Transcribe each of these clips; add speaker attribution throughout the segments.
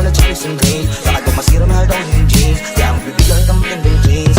Speaker 1: na Chinese and green. Bakit mo masira mahal daw yung jeans? Kaya ang bibigyan kang matinding jeans.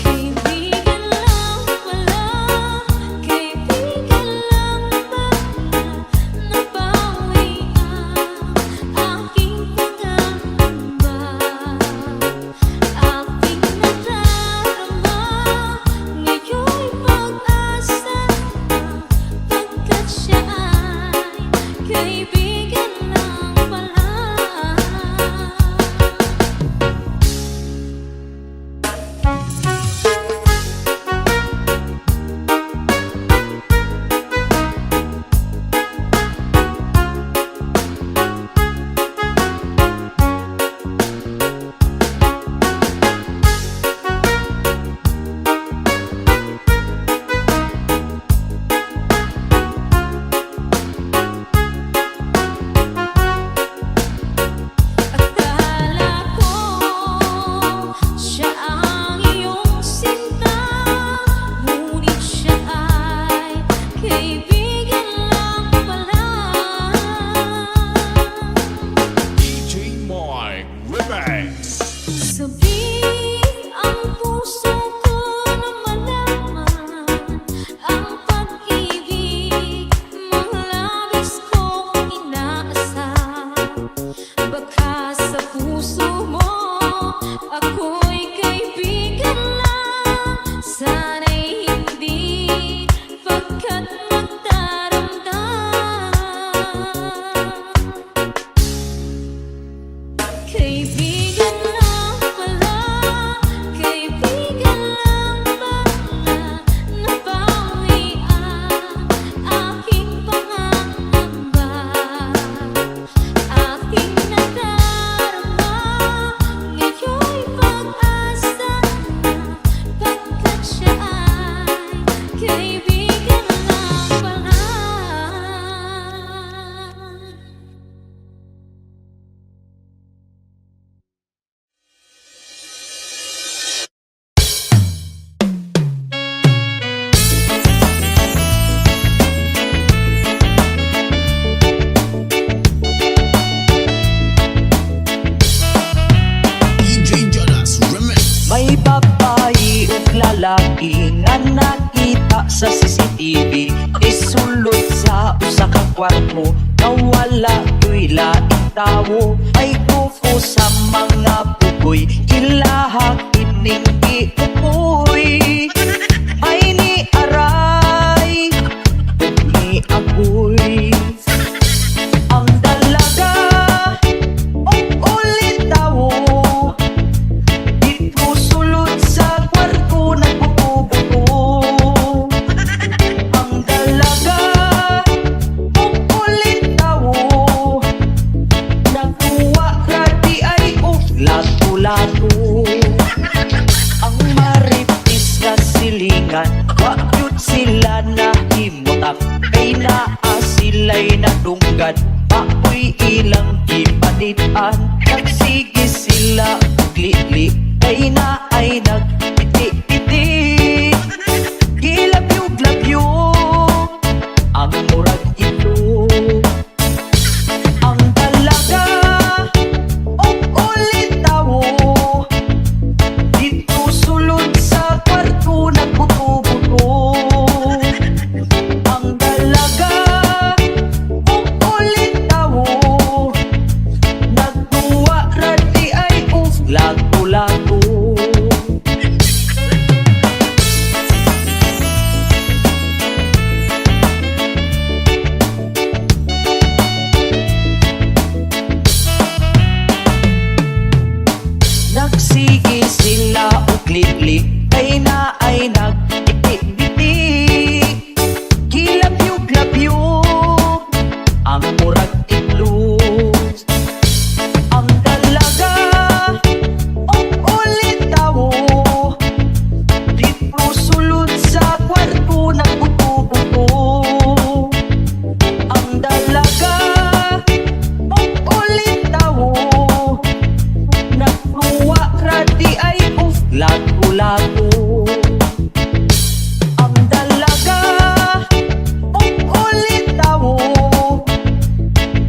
Speaker 2: Kaibigan sa CCTV isulod sa usa ka kwarto nawala yo'y laing tawo ay grupo sa mga pugoy ilaha kining giupoy ay ni aray ug ni agoy ang dalaga ug ulit tawo dito sulod sa kwarto nagbubuto ang dalaga ug ulit tawo nagkuha rati ay lato-lato ang maritis nga silingan wa yun sila nahimutak kay naa sila'y nadunggan ako'y ilang gipanitan nagsige sila ugli-li kay na ay nagpiti-piti gilabyo-glabyo ang murag ito ang dalaga ug ulit tawo dito sulod sa kwarto nagbuto-buto ang dalaga ug ulit tawo nagtuwa rati ay lato-lato nagsige sila ugli-li kay na ay nagpiti-piti gilabyo-glabyo ang murag itlog ang dalaga ug ulit tawo dito sulod sa kwarto nagbuto-buto ang dalaga ug ulit tawo nagtuwa rati ay lato-lato ang dalaga ug ulit tawo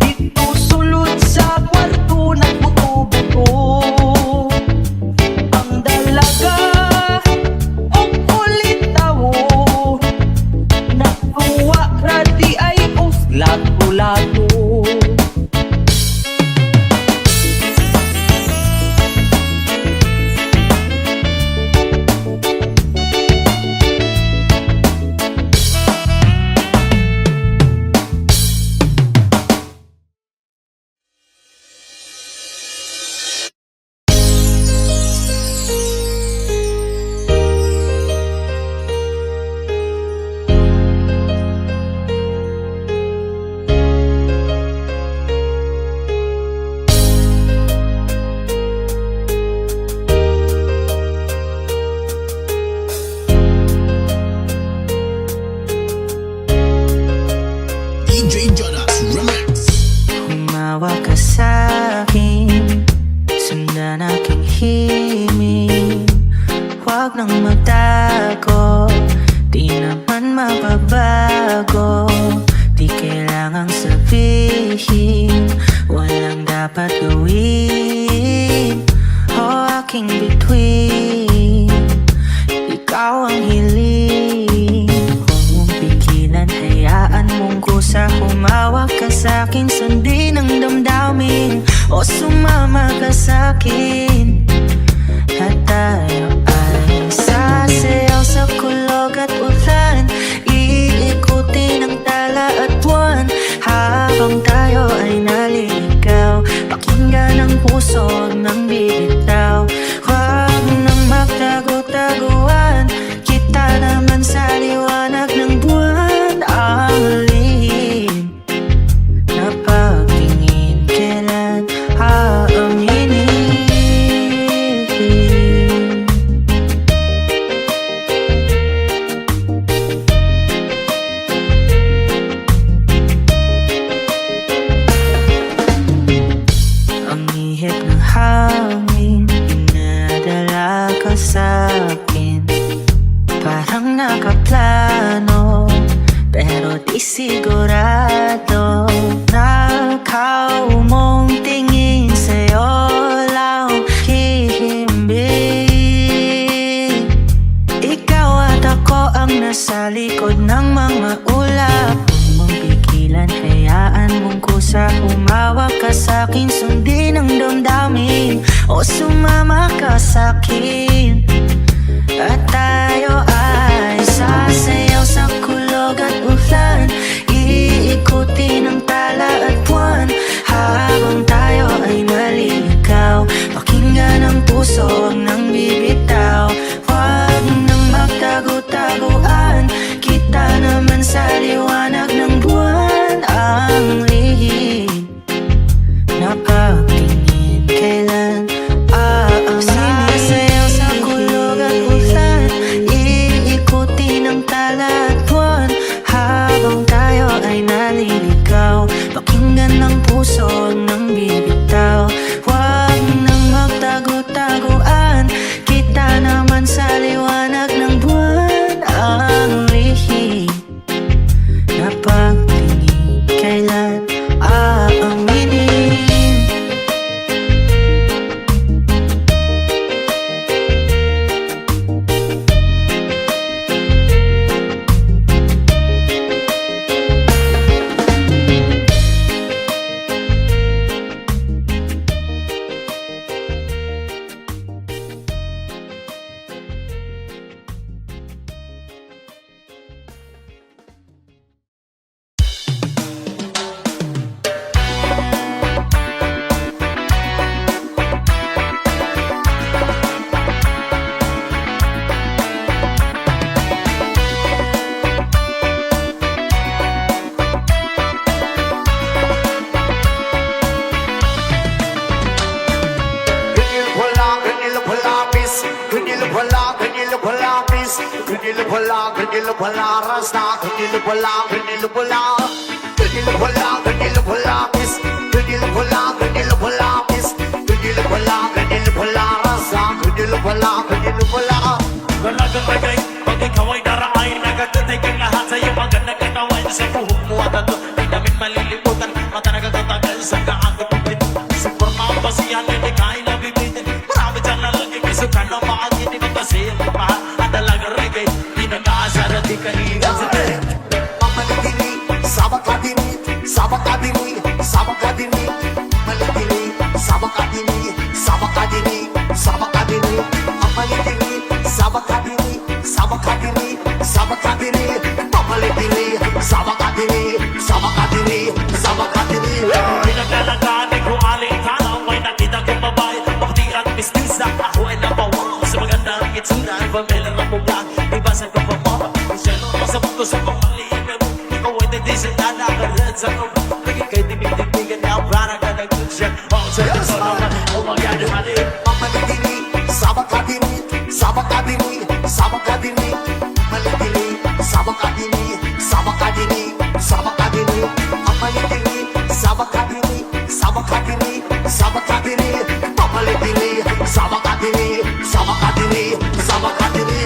Speaker 2: dito sulod sa kwarto nagbuto-buto ang dalaga ug ulit tawo nagtuwa rati ay lato-lato
Speaker 3: DJ Jonas Remix.
Speaker 4: Humawa ka sa'kin, sundan aking himig. Huwag nang magtago, di naman mababago. Di kailangang sabihin, walang dapat gawin. O aking bituin, ikaw ang hiling. Huwag mong pigilan, hayaan mong kusa. Humawak ka sa'kin, sundin ang damdamin. O sumama ka sa'kin, at tayo ay sasayaw sa kulog at ulan. Iikutin ang tala at buwan, habang tayo ay naliligaw. Pakinggan ang puso ng bibitaw. Huwag nang magtago-taguan, kita naman sa liwanag ng buwan. Ang lihim na pagtingin, kailan aaminin? Ang ihip ng hangin, pinadala ka sa'kin. Parang nakaplano, pero di sigurado. Nakaw mong tingin, sa'yo lang hihimbing. Ikaw at ako ang nasa likod sa'kin at tayo ay sasayaw sa kulog at ulan. Iikutin ang tala at buwan habang tayo ay naliligaw. Pakinggan ang puso, huwag nang bibitaw. Huwag nang magtago-taguan, kita naman sa liwanag ng buwan. Ang lihim na pagtingin, kailan sasayaw sa kulog at ulan. Iikutin ang tala at buwan habang tayo ay naliligaw. Pakinggan ng puso, huwag nang bibitaw. Huwag nang magtago-taguan, kita naman sa liwanag ng buwan. Ang lihim na pagtingin, kailan aaminin.
Speaker 3: Galagang bagay, pag ikaw ay naraay, nagagatay kang lahat sa iyong magandang katawan. Sa buhok mo at ato, di namin malilimutan. Mata nagtatagal sa kaagapin. Sa forma ang basihan, hindi kain na bibitin. Marami dyan lalaki, piso ka na maagin. Kasi ang kapahal, ang dalagang reggae, di nag-aasar at di kanilang sa tere.
Speaker 5: Mamalidini, sabak kadini, sabak kadini, sabak kadini, malidini, sabak kadini, sabak kadini, sabak kadini, mamalidini, sabak kadini, sabak kadini, sabak kadini, mamalidini, sabak kadini, sabak kadini, sabak kadini.
Speaker 3: Pinaglalagani ko aling tanaw, ay nakita kong babae, bakti at mistisa. Ako ay napawang sa magandang itsura. Pamela na mula, ibasan ko pa mo. Siya naman sa mundo sa pamaliin mo. Ikaw ay nagdisinda na karan sa ko. Naging kay dimig-dimigan niya, para ka nag-tunsya. Ang sa ito naman, umagyari mali.
Speaker 5: Mamalidini, sabak kadini, sabak kadini, sabak kadini, malidini, sabak kadini, sabak kadini, sabak kadini, mamalidini, sabak kadini, sabak kadini, sabak kadini, mamalidini, sabak kadini, sabak kadini, sabak kadini.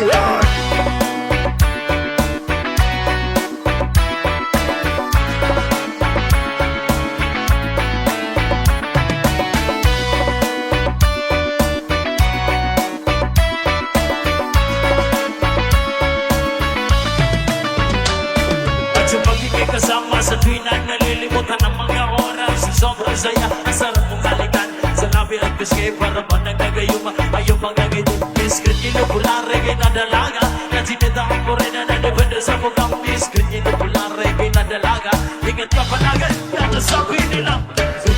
Speaker 3: At sa pagiging kasama sa tuwinan, nalilimutan ang mga oras. Sobrang saya, ang sarap mong halikan. Sa labi at biskay, para ba nagagayuma? Ayaw pang nagitin, biskrit ilupulare, kinadalaga. At sinidaan ko rin na nadepende sa mukhang biskrit ilupulare, kinadalaga. Ingat ka palagan, natasabi nila.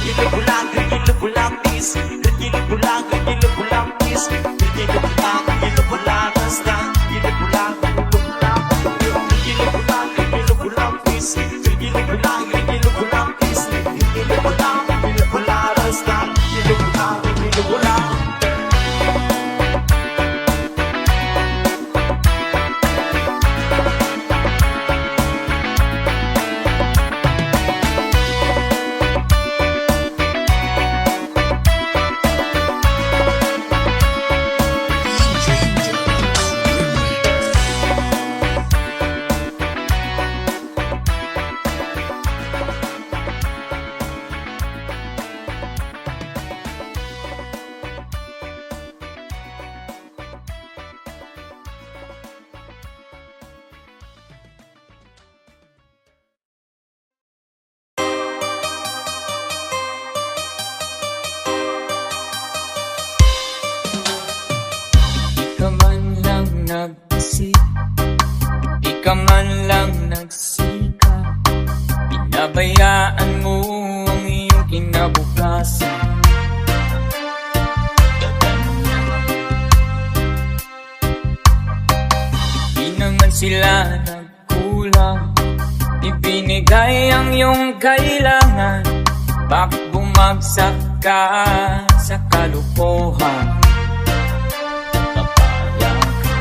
Speaker 3: Ilupulang, ilupulang, tis. Ilupulang, ilupulang, tis. Ilupulang, ilupulang, basta. Ilupulang, ilupulang, ilupulang, ilupulang, tis. Ilupulang, ilupulang, tis. Ilupulang, ilupulang, basta. Ilupulang, ilupulang.
Speaker 6: ka man lang nag-isip, di ka man lang nagsika, pinabayaan mo ang iyong kinabukasan. Di naman sila nagkulang, ibinigay ang iyong kailangan. Bakit bumagsak ka sa kalukuhan? Papayag ka.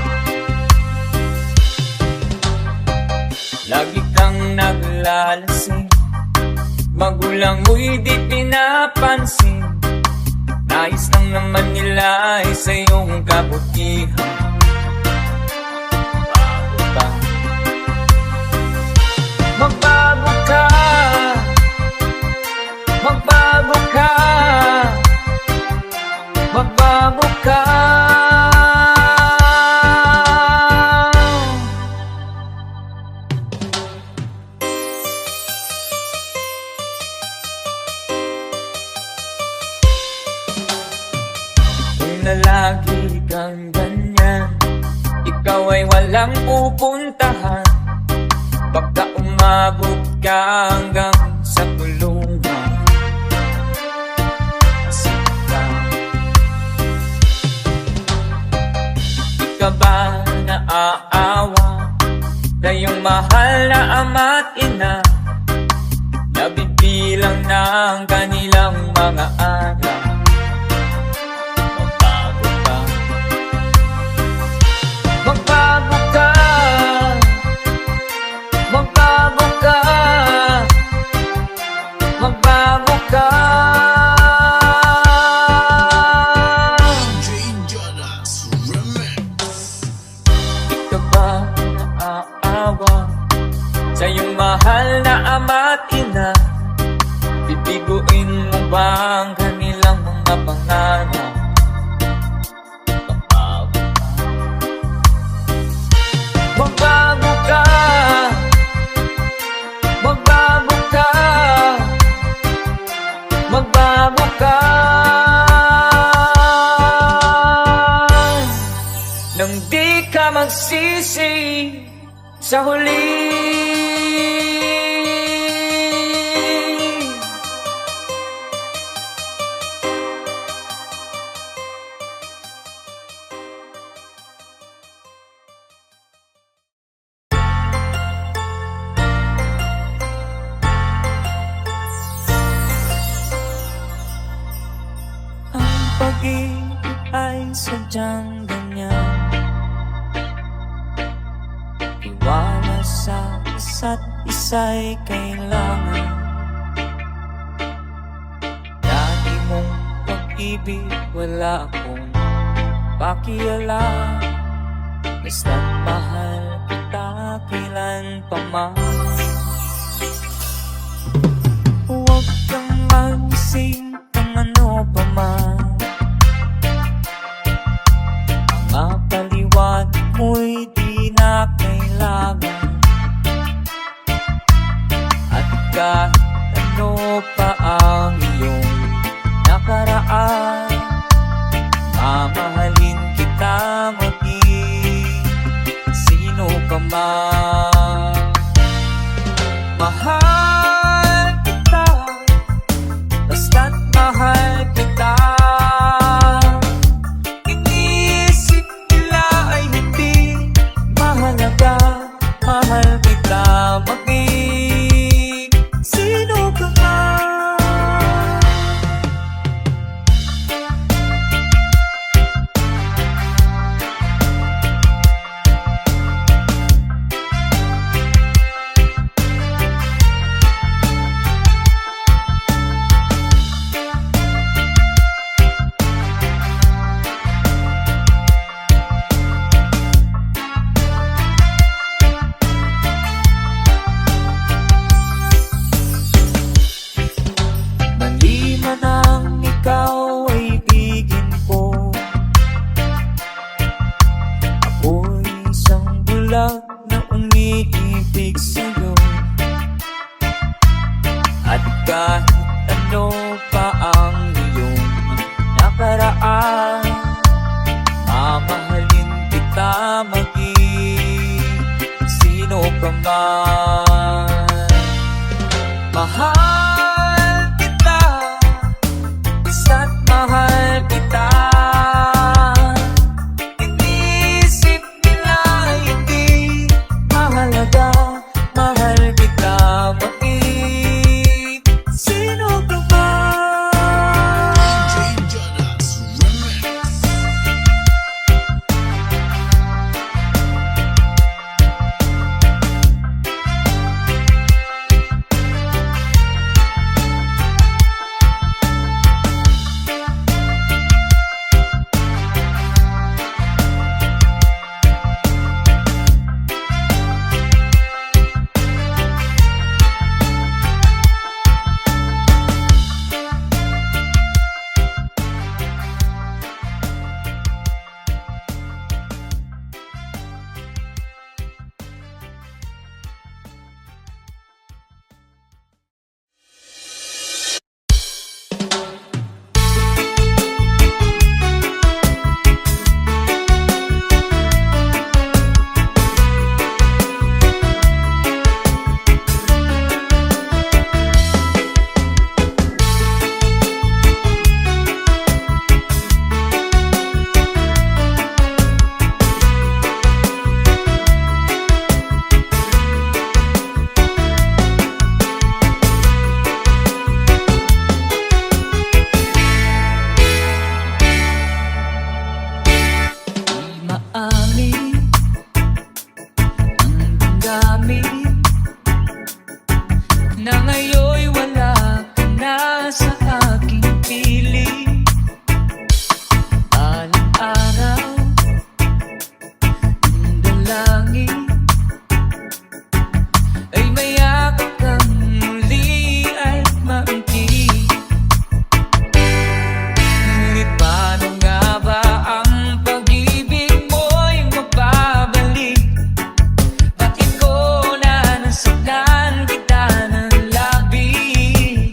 Speaker 6: Lagi kang naglalasing, magulang mo'y di pinapansin. Nais lang naman nila ay sa iyong kabutihan. Magbago ka, magbago ka, magbago ka. Kung na lagi kang ganyan, ikaw ay walang pupuntahan. Baka umabot ka hanggang sa tulungan. Asika, di ka ba naaawa na iyong mahal na ama't ina, nabibilang na ang kanilang mga araw? Magbago ka, magbago ka, magbago ka, magbago ka. Di ka ba naaawa sa iyong mahal na ama't ina? Bibiguin mo ba ang kanilang mga pangarap? Magbago ka, magbago ka, magbago ka. Nang di ka magsisi sa huli. Pag-ibig ay sadyang ganyan, tiwala sa isa't isa'y kailangan. Dati mong pag-ibig wala akong pakialam, basta't mahal kita kailan pa man. Huwag kang magising kung ano pa man, paliwanag mo'y di na kailangan. At kahit ano pa ang iyong nakaraan, mamahalin kita maging sino ka man. Mahal kita, basta't mahal kita. Mahal kita maging sino ka man. Mamahalin maging sino ka man. Mahal kita, isa't mahal kita. Inisip nila hindi mahalaga, mahal kita maging sino ka man. Na ngayon'y wala ka na sa aking piling. Alang-araw, dalangin ay mayakap kang muli at maunti. Ngunit paano nga ba ang pag-ibig mo'y magbabalik? Bakit ko na nasaktan kita ng labis?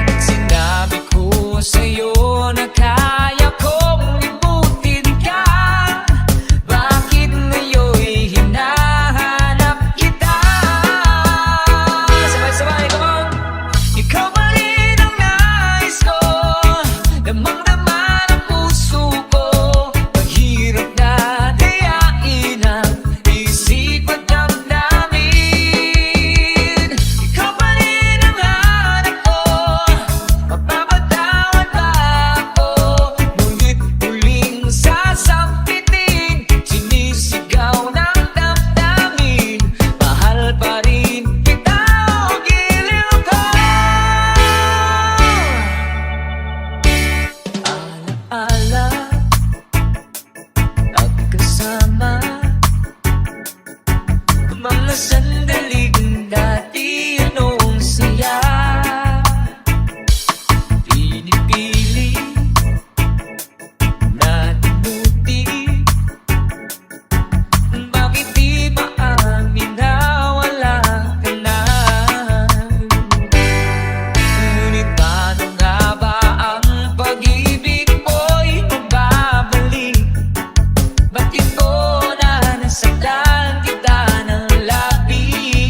Speaker 6: At sinabi ko sa'yo na kaya kong limutin ka. Bakit ngayon'y hinahanap kita? Sabay-sabay, come on! Ikaw pa rin ang nais ko, damang-dama ng puso ko. Mahirap na dayain ang isip at damdamin. Ikaw pa rin ang hanap ko, mapapatawad ba ako? Ngunit muling sasampitin, sinisigaw ng damdamin. Mahal pa rin kita o giliw ko. Alaala at kasama mga sandaling dati anong saya. Pinipili na limuti, bakit di maamin na wala ka na? Ngunit paano nga ba ang pag-ibig mo'y magbabalik? Bakit ko na nasaktan kita ng labis?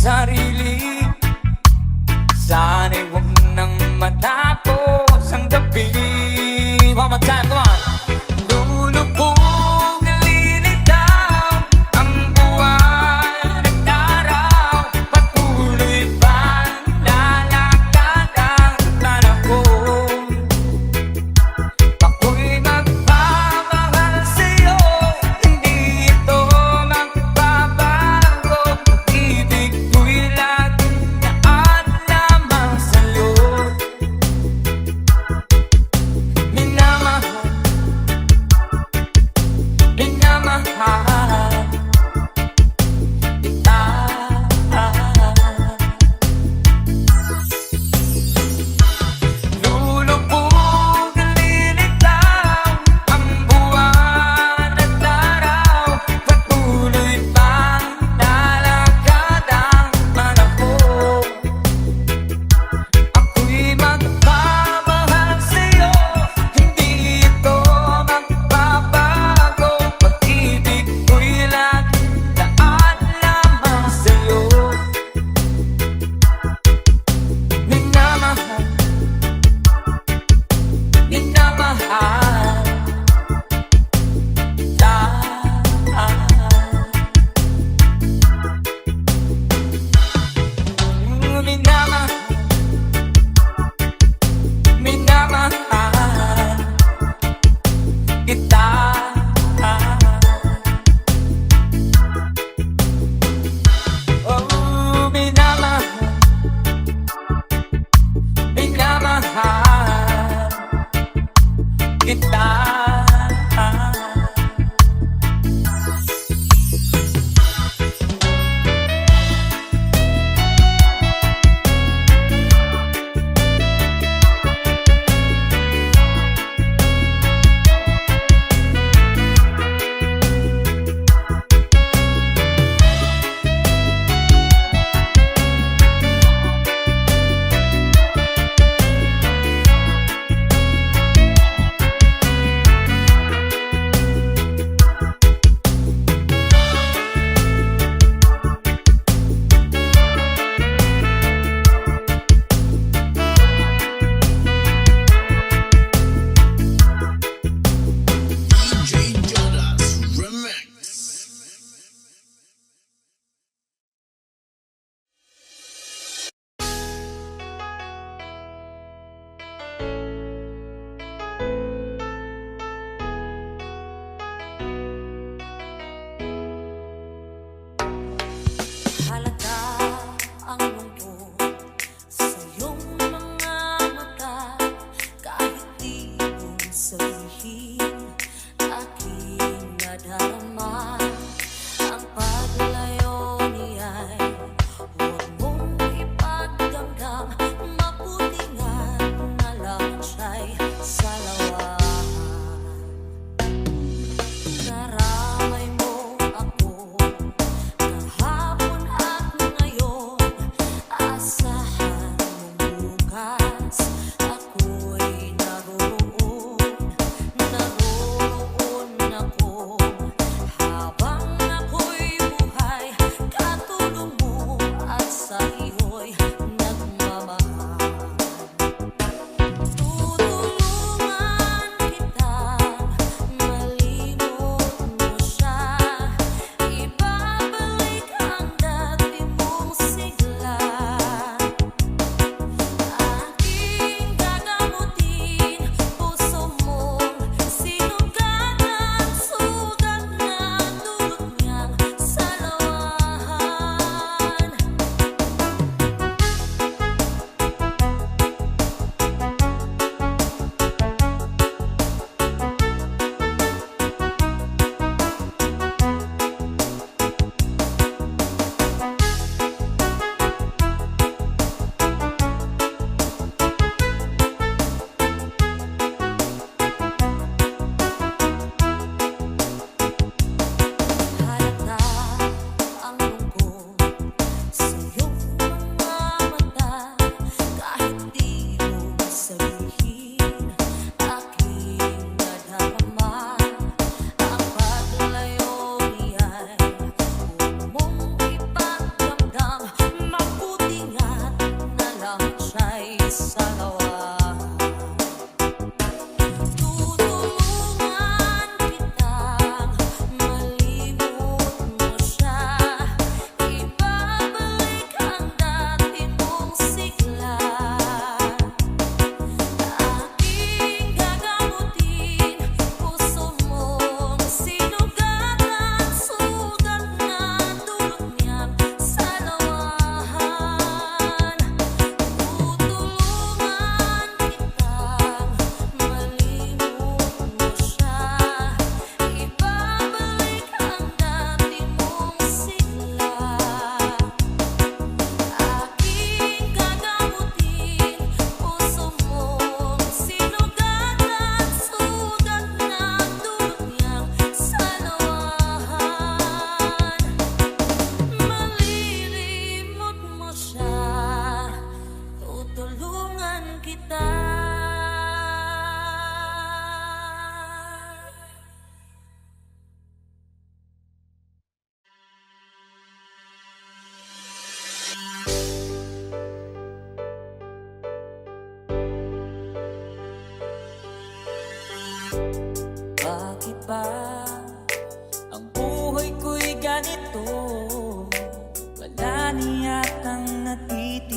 Speaker 6: sarili. Sana'y huwag nang matapos ang gabi. One more time, come on. Lulubog, nalilitaw ang buwan at araw. Patuloy pa lalakad ang panahon. Ako'y magpapahal sa'yo, hindi ito magbabago. Pag-ibig ko'y laging naan lamang sa'yo. Minamahal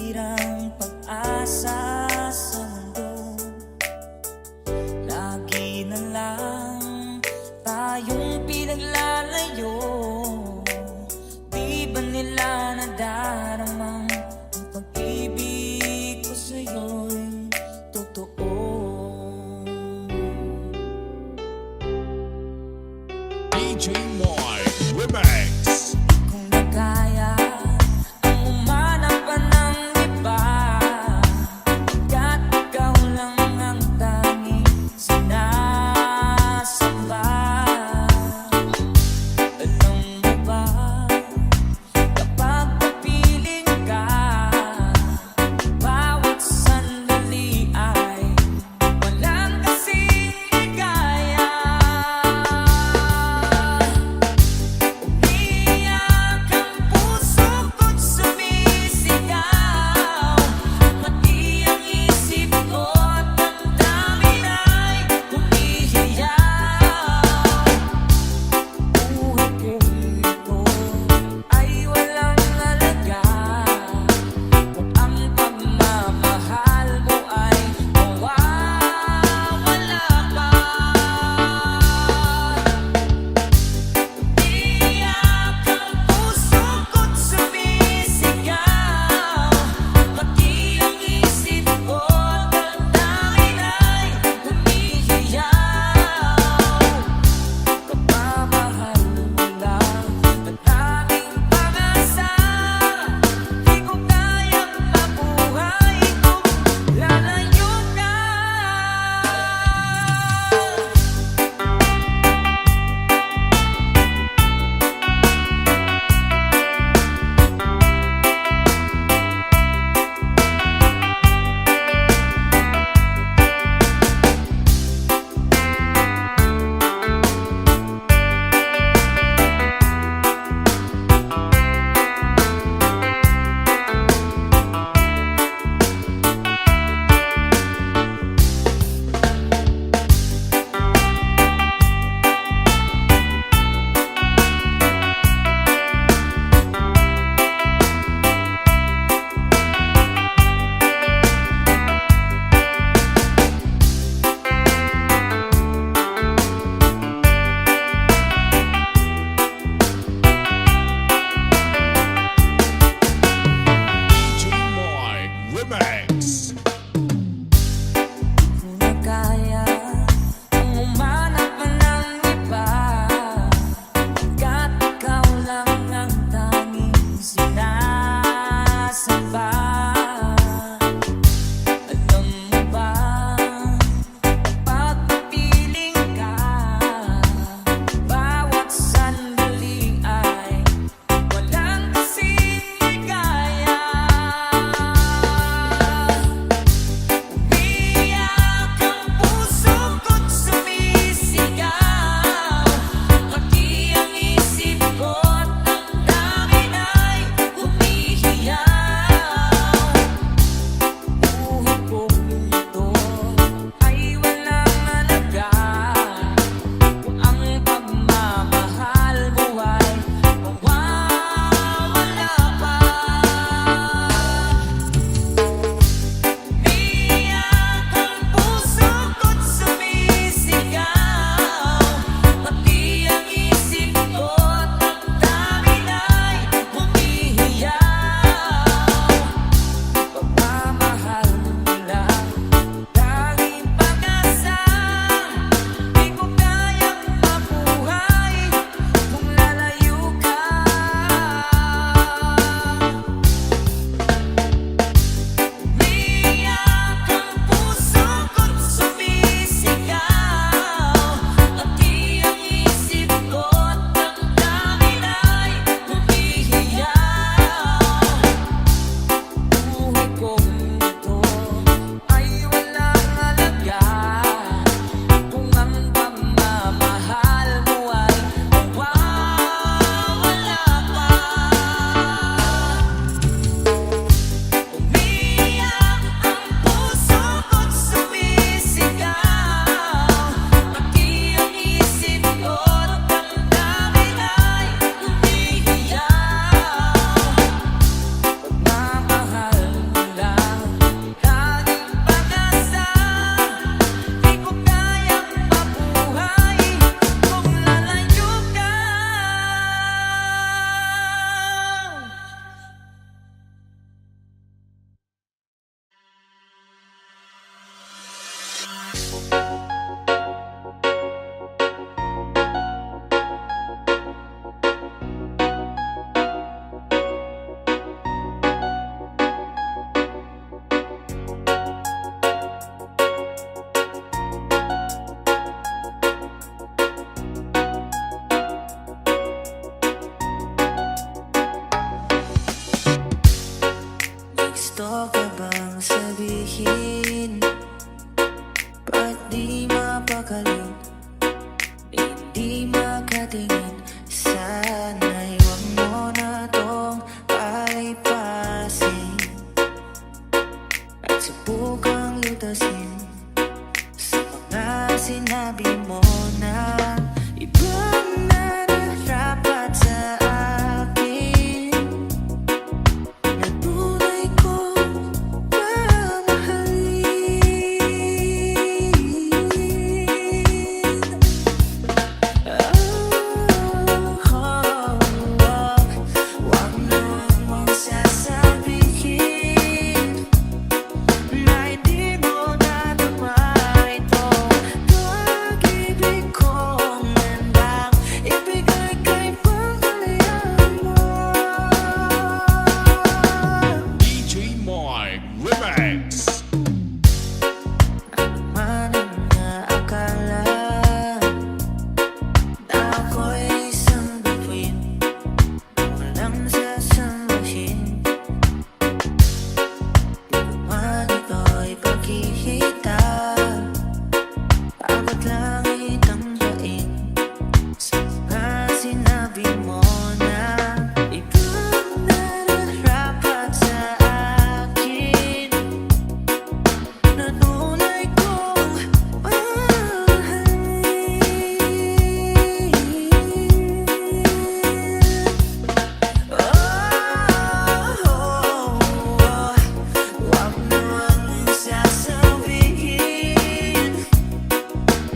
Speaker 6: tuwirang pag-asa sa mundo. Lagi na lang tayong pinaglalayo. Di ba nila nadaramang ang pag-ibig ko sa'yo'y totoo?
Speaker 7: DJ Moy Remix.
Speaker 6: Kung di kaya ang umanap pa ng iba,
Speaker 4: gusto ka bang sabihin? Ba't di mapakaling, hindi makatingin? Sana'y huwag mo na tong palipasin at subukang lutasin sa mga sinabi mo na ibang nararapat sa akin, na tunay kong mamahalin. Huwag mo mong sasabihin na hindi mo nadama itong pag-ibig kong handang ibigay kay pangkalayan mo.
Speaker 7: DJ Mike Remix.
Speaker 4: Ano man ang naakala na ako'y isang bituin na walang sasaluhin, di ko man ito'y pagkikita. Abot langit ang daing sa mga sinabi mo na ibang nararapat sa akin, na tunay kong mahalin. Huwag mo ang sasabihin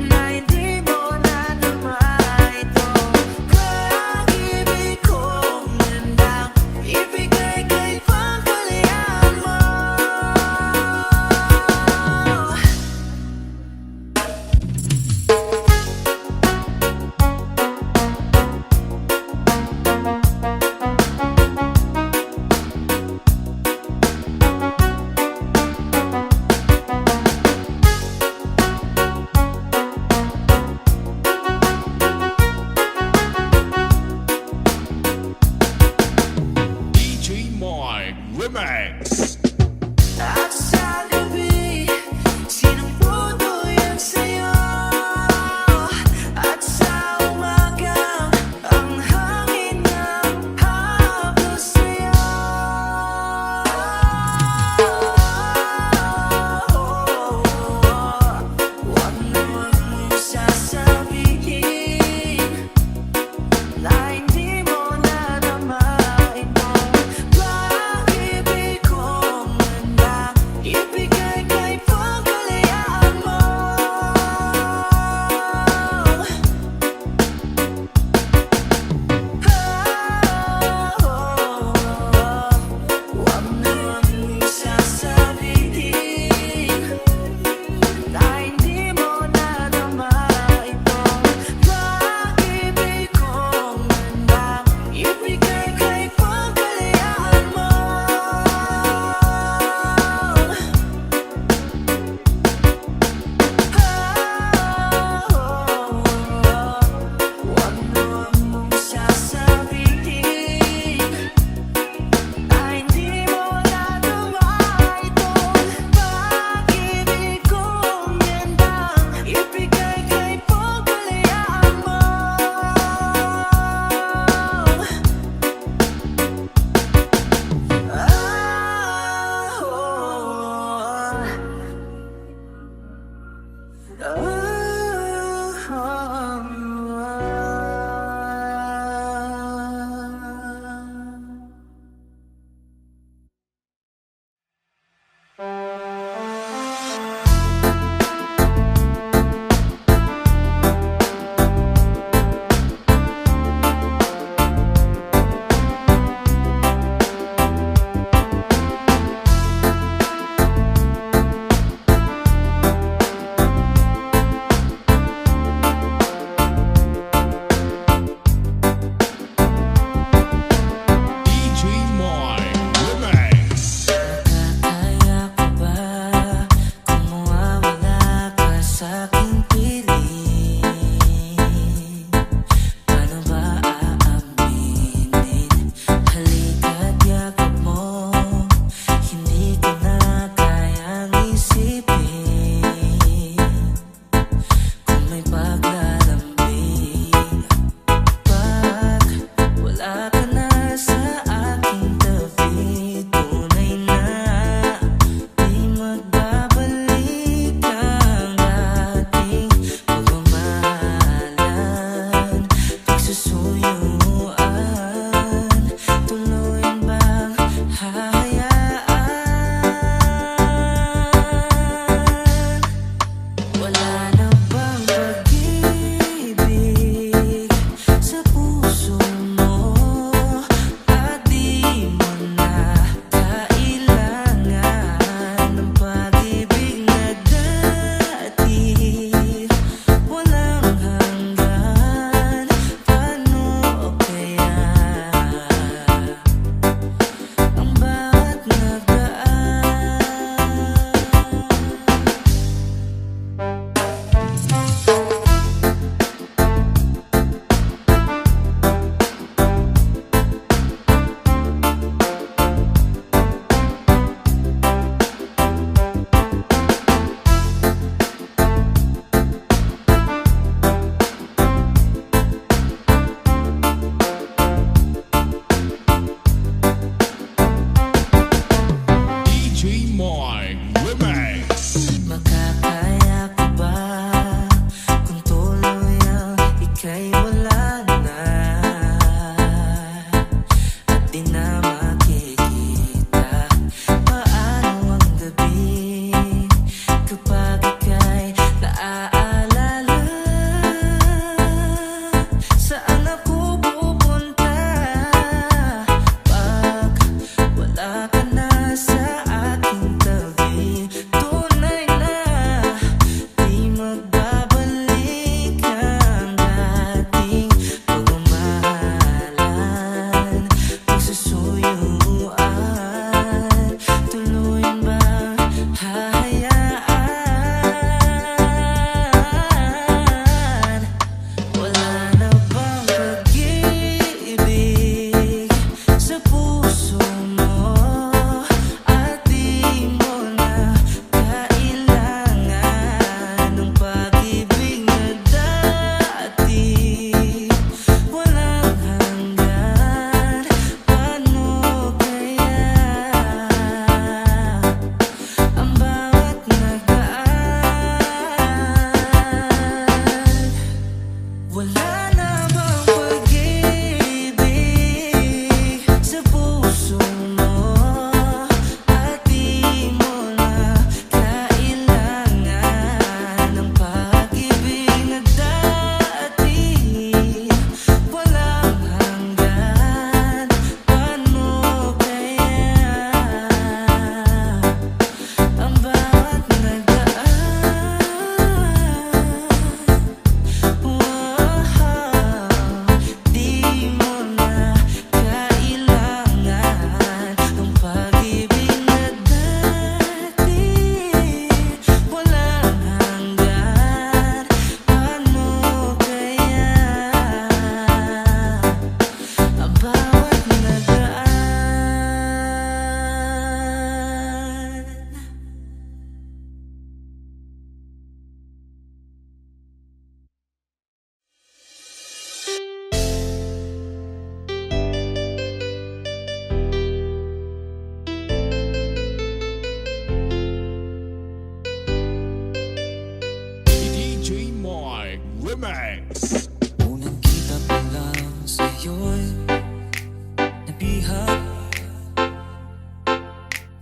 Speaker 4: na hindi mo nadama itong pag-ibig kong handang ibigay kay pangkalayan mo.
Speaker 7: DJ Mike Remix.
Speaker 4: At sa gabi, sinuputuyan sa'yo, at sa umaga, ang hangin ng hablo sa'yo. Huwag mo mong sasabihin na hindi mo nadama itong pag-ibig kong handang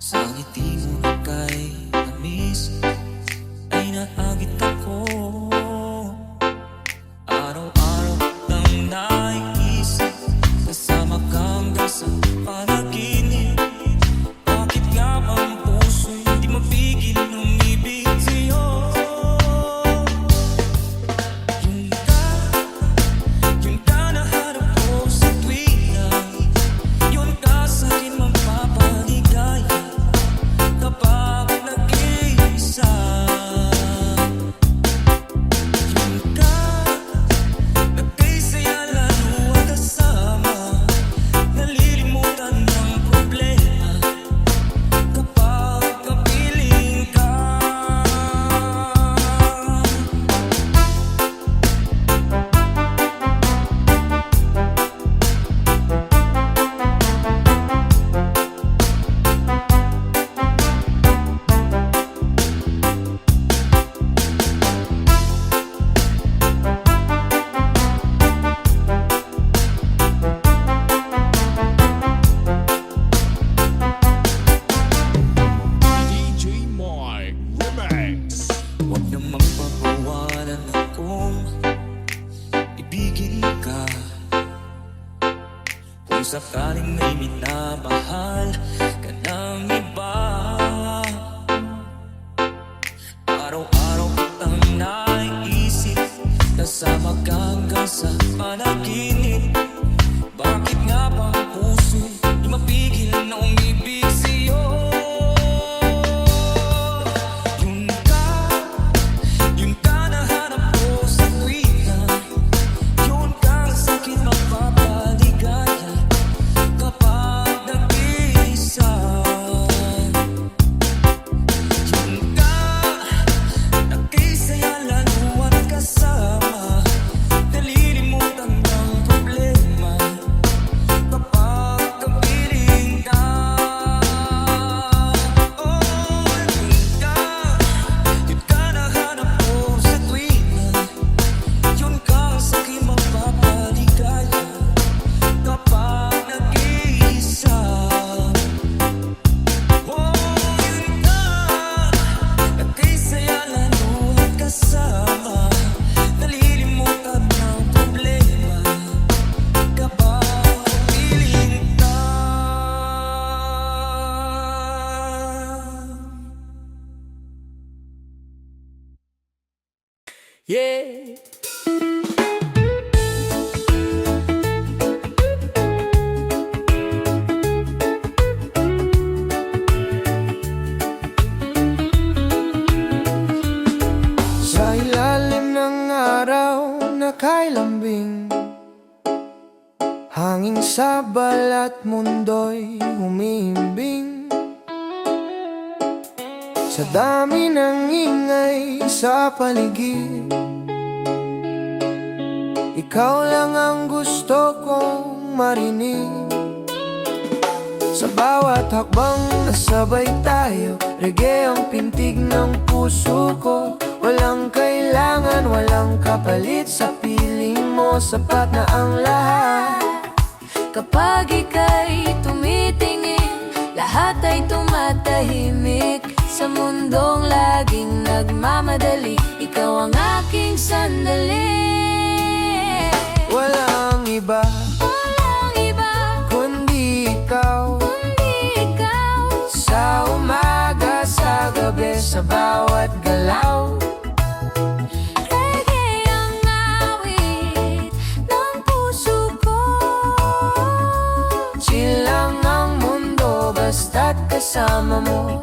Speaker 6: Sa ngiti mo na kay tamis ay naagit ako. Araw-araw nang naiisip, kasama ka hanggang sa panaginip. Bakit nga ba ang puso'y di mapigil ng ibig sa'yo? Yun ka na harap ko sa tuwina. Yun ka sa'kin magpapaligaya kapag nag-iisa. Yun ka, nagkisaya lalo ang kasama. Nalilimutan ng problema kapag kapiling ka.
Speaker 7: DJ Mike Remix.
Speaker 6: Huwag namang pagpawalan akong ibigin ka. Kung sakaling may minamahal ka ng iba, araw-araw kitang naiisip, kasama ka hanggang sa panaginip. Bakit nga ba ang puso'y di mapigil na umibig sa'yo? Yun ka na hanap ko sa tuwina. Yun ka sa'kin magpapaligaya kapag nag-iisa. Yun ka, nagkisaya lalo at kasama. Nalilimutan ng problema kapag kapiling ka. Oh, yun ka na hanap ko sa tuwina. Yun ka sa'kin magpapaligaya kapag nag-iisa. Oh, yun ka, nagkisaya lalo at kasama. Nalilimutan ng problema kapag kapiling ka.
Speaker 2: Yeah. Sa ilalim ng araw na kay lambing, hangin sa balat mundo'y humihimbing. Sa dami ng ingay sa paligid, ikaw lang ang gusto kong marinig. Sa bawat hakbang nasabay tayo, reggae ang pintig ng puso ko. Walang kailangan, walang kapalit, sa piling mo sapat na ang lahat.
Speaker 4: Kapag ika'y tumitingin, lahat ay tumatahimik. Sa mundong laging nagmamadali, ikaw ang aking sandali.
Speaker 2: Walang iba
Speaker 4: Walang iba
Speaker 2: kundi ikaw.
Speaker 4: kundi ikaw.
Speaker 2: Sa umaga, sa gabi, sa bawat galaw.
Speaker 4: Reggae ang awit ng puso ko.
Speaker 2: Chill lang ang mundo basta't kasama mo.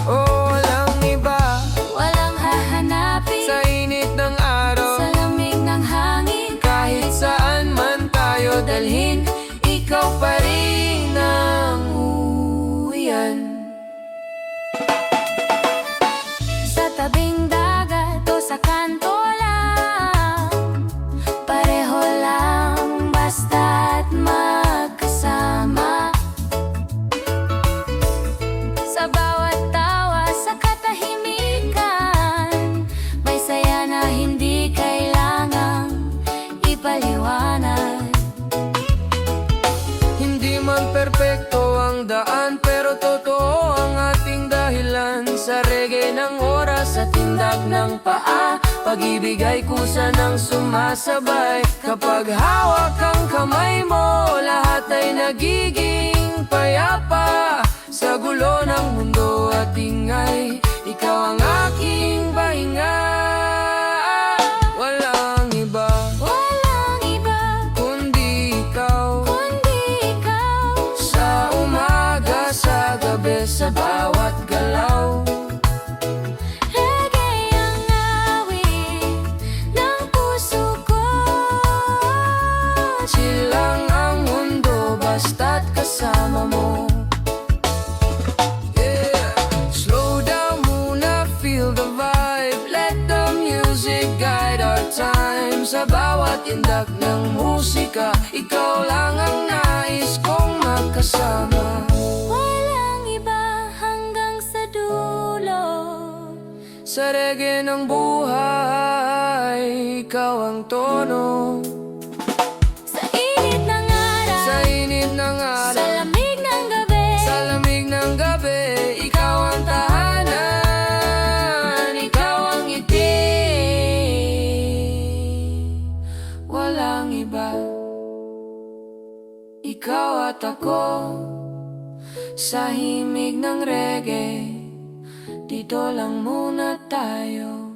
Speaker 2: Oh, walang iba
Speaker 4: Walang hahanapin
Speaker 2: sa init ng araw.
Speaker 4: sa lamig ng hangin.
Speaker 2: Kahit saan man tayo dalhin, ikaw pa rin ang uwian.
Speaker 4: Sa tabing dagat o sa kanto lang, pareho lang basta't magkasama.
Speaker 2: ng paa. Pag-ibig ay kusa ng sumasabay. Kapag hawak ang kamay mo, lahat ay nagiging payapa. Sa gulo ng mundo at ingay, ikaw ang aking pahinga. Walang iba kundi ikaw. Sa umaga, sa gabi, sa bawat galaw.
Speaker 4: Reggae ang awit ng puso ko.
Speaker 2: Silang ang mundo basta't kasama mo. Yeah. Slow down muna, feel the vibe. Let the music guide our time. Sa bawat indak ng musika, ikaw lang ang nais kong magkasama.
Speaker 4: Walang iba hanggang sa dulo.
Speaker 2: Sa reggae ng buhay, ikaw ang tono.
Speaker 4: Sa init ng araw,
Speaker 2: Sa init ng
Speaker 4: sa
Speaker 2: araw,
Speaker 4: lamig ng gabi,
Speaker 2: sa lamig ng gabi, ikaw ang tahanan, ikaw ang ngiti. Walang iba, ikaw at ako. Sa himig ng reggae, dito lang muna tayo.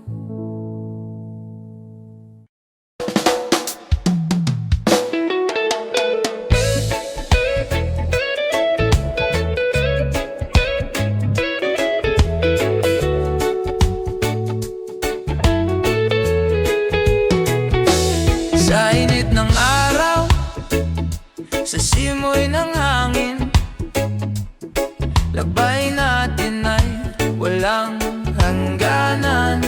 Speaker 2: Sa init ng araw, sa simoy ng hangin, labay natin ay walang hangganan.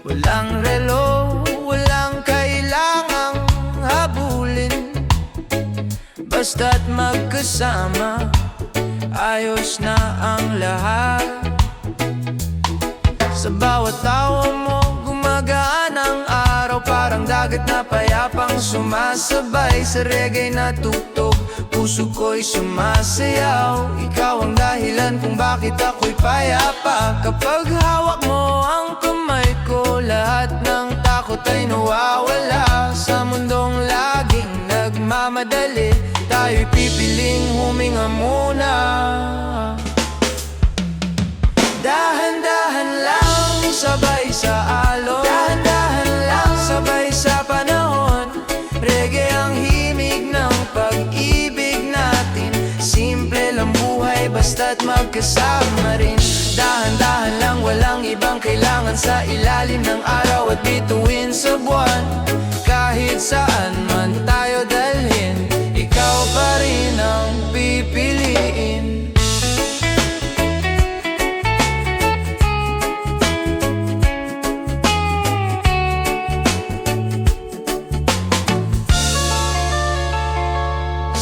Speaker 2: Walang relo, walang kailangang habulin. Basta't magkasama, ayos na ang lahat. Sa bawat tawa mo, gumagaan ang araw. Parang dagat na payapang sumasabay. Sa reggae na tugtog, puso ko'y sumasayaw. Ikaw ang dahilan kung bakit ako'y payapa. Kapag hawak mo ang kamay ko, lahat ng takot ay nawawala. Sa mundong laging nagmamadali, tayo'y pipiling huminga muna. Dahan-dahan lang, sabay sa alon. Dahan-dahan lang, sabay sa panahon. Reggae ang himig ng pag-ibig natin. Simple lang buhay, basta't magkasama rin. Dahan-dahan lang, walang ibang kailangan. Sa ilalim ng araw at bituin sa buwan. Kahit saan man tayo dalhin, ikaw pa rin ang pipiliin.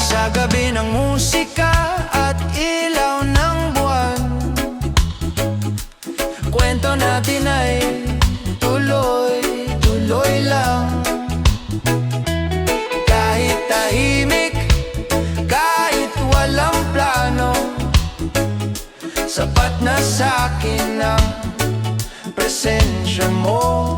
Speaker 2: Sa gabi ng musika at ilaw ng buwan, kwento natin ay tuloy-tuloy lang. Kahit tahimik, kahit walang plano, sapat na sa'kin ang presensya mo.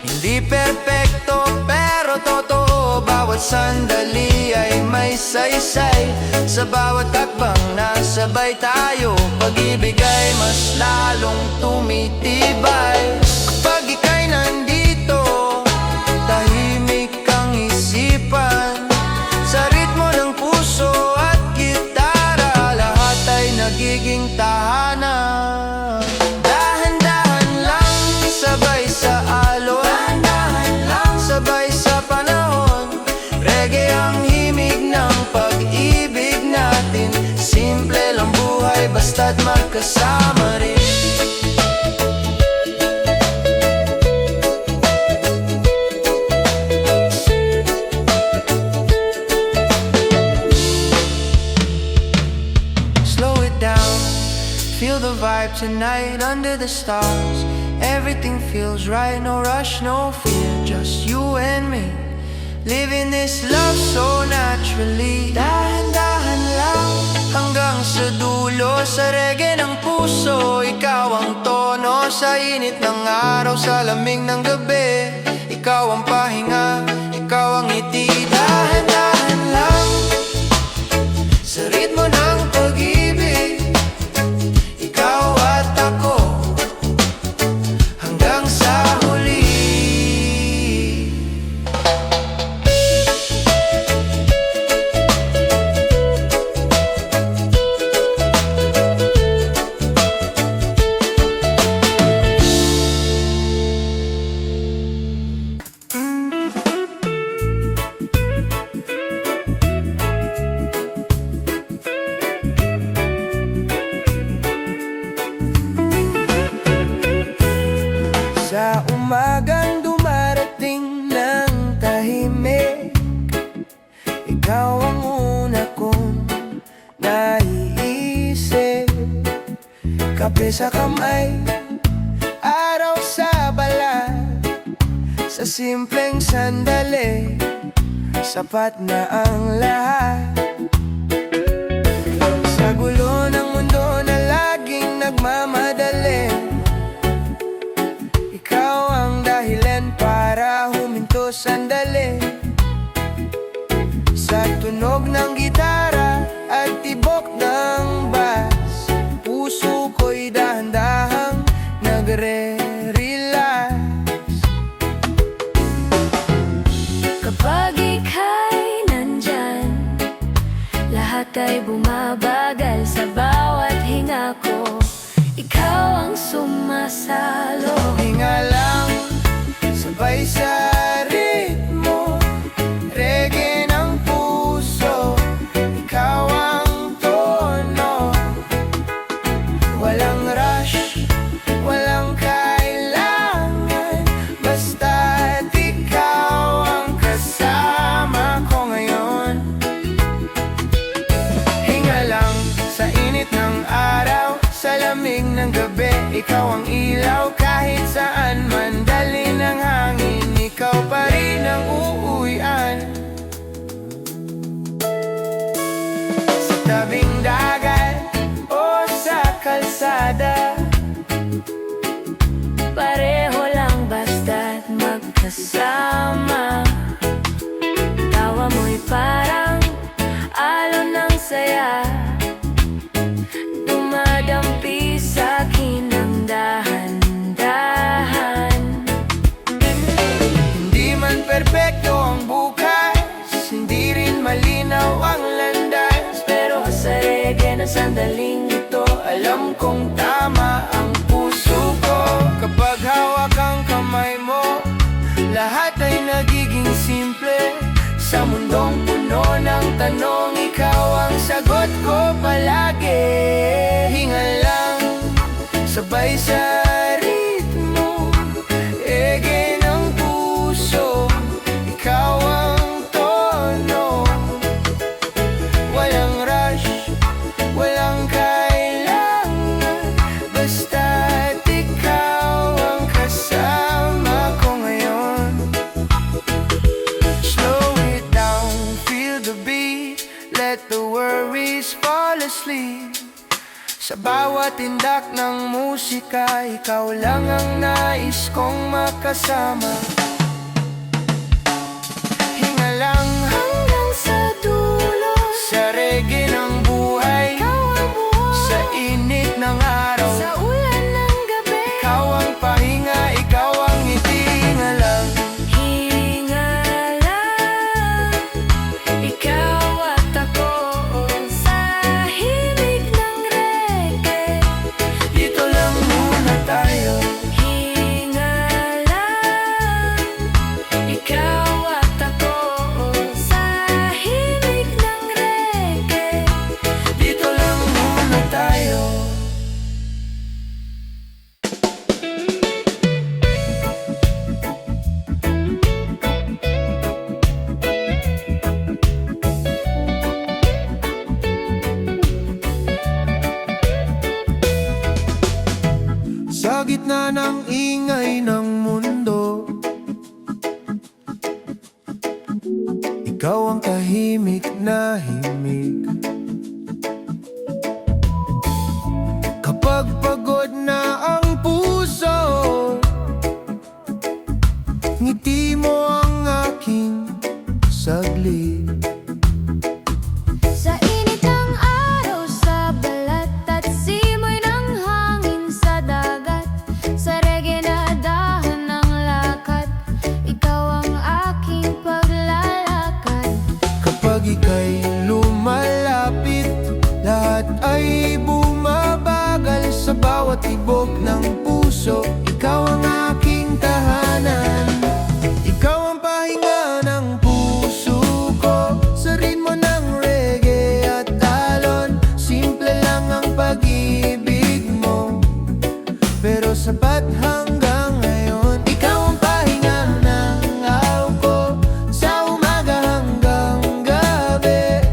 Speaker 2: Hindi perpekto pero totoo, bawat sandali ay may saysay. Sa bawat takbang nasabay tayo, pag-ibig ay mas lalong tumitibay. Kapag ika'y nandito, tahimik ang isipan. Sa ritmo ng puso at gitara, lahat ay nagiging tahanan. Dahan-dahan lang, sabay sa alon. Dahan-dahan lang, sabay sa panahon. Reggae ang himig ng pag-ibig natin. Simple lang buhay, basta't magkasama rin. Slow it down, feel the vibe tonight under the stars. Everything feels right, no rush, no fear, just you and me. Living this love so naturally. Dahan-dahan lang hanggang sa dulo. Sa reggae ng puso, ikaw sa init ng araw, sa lamig ng gabi. Ikaw ang pahinga, ikaw ang ngiti. Dahan-dahan lang sa ritmo ng pag-ibig. Ikaw at ako hanggang sa huli. Sa umagang dumarating ng tahimik, ikaw ang una kong naiisip. Kape sa kamay, araw sa balat, sa simpleng sandali, sapat na ang lahat. Sa gulo ng mundo na laging nagmamadali, ikaw ang dahilan para huminto sandali. Sa tunog ng gitara at tibok ng bass, puso ko'y dahan-dahang nagre-relax.
Speaker 4: Kapag ika'y nandyan, lahat ay bumabagal sa bawat hinga ko. Ikaw ang sumasalo.
Speaker 2: Hinga lang, sabay sa ritmo, reggae ng puso. Ikaw ang tono, walang rush, walang kailangan, basta't ikaw ang kasama ko ngayon. Hinga lang sa init ng araw, sa lamig ng gabi. Ikaw ang ilaw kahit saan man dali ng hangin. Ikaw pa rin ang uuwian. Sa tabing dagat o sa kalsada,
Speaker 4: Pareho lang basta't magkasama. Tawa mo'y parang alon ng saya, dumadampi sa'kin ng dahan-dahan.
Speaker 2: hindi man perpekto ang bukas, hindi rin malinaw ang landas,
Speaker 4: Pero sa reggae na sandaling ito,
Speaker 2: alam kong tama ang puso ko. Kapag hawak ang kamay mo, lahat ay nagiging simple. Sa mundong puno ng tanong, ikaw ang sagot ko palagi. Hinga lang, sabay sa ritmo, reggae ng puso. Ikaw ang tono, walang rush, walang kailangan, basta't ikaw ang kasama ko ngayon. Slow it down, feel the beat, let the worries fall asleep. Sa bawat tindak ng musika, ikaw lang ang nais kong makasama. Hinga lang
Speaker 4: hanggang sa dulo.
Speaker 2: sa reggae ng buhay,
Speaker 4: Ikaw ang buhay
Speaker 2: sa init ng araw.
Speaker 4: sa ulan ng gabi.
Speaker 2: Ikaw ang pahinga, ikaw ang ngiti. Hinga lang,
Speaker 4: Hinga lang, ikaw at ako sa himig ng reggae.
Speaker 2: dito lang muna tayo.
Speaker 4: Hinga lang, ikaw at ako sa himig ng reggae.
Speaker 2: Dito lang muna tayo. Sa gitna ng ingay ng mundo, ikaw ang tahimik na himig. Kapag pagod na ang puso, bawat tibok ng puso, ikaw ang aking tahanan. Ikaw ang pahinga ng puso ko, sa ritmo ng reggae at alon. Simple lang ang pag-ibig mo, pero sapat hanggang ngayon. Ikaw ang pahinga ng araw ko, sa umaga hanggang gabi.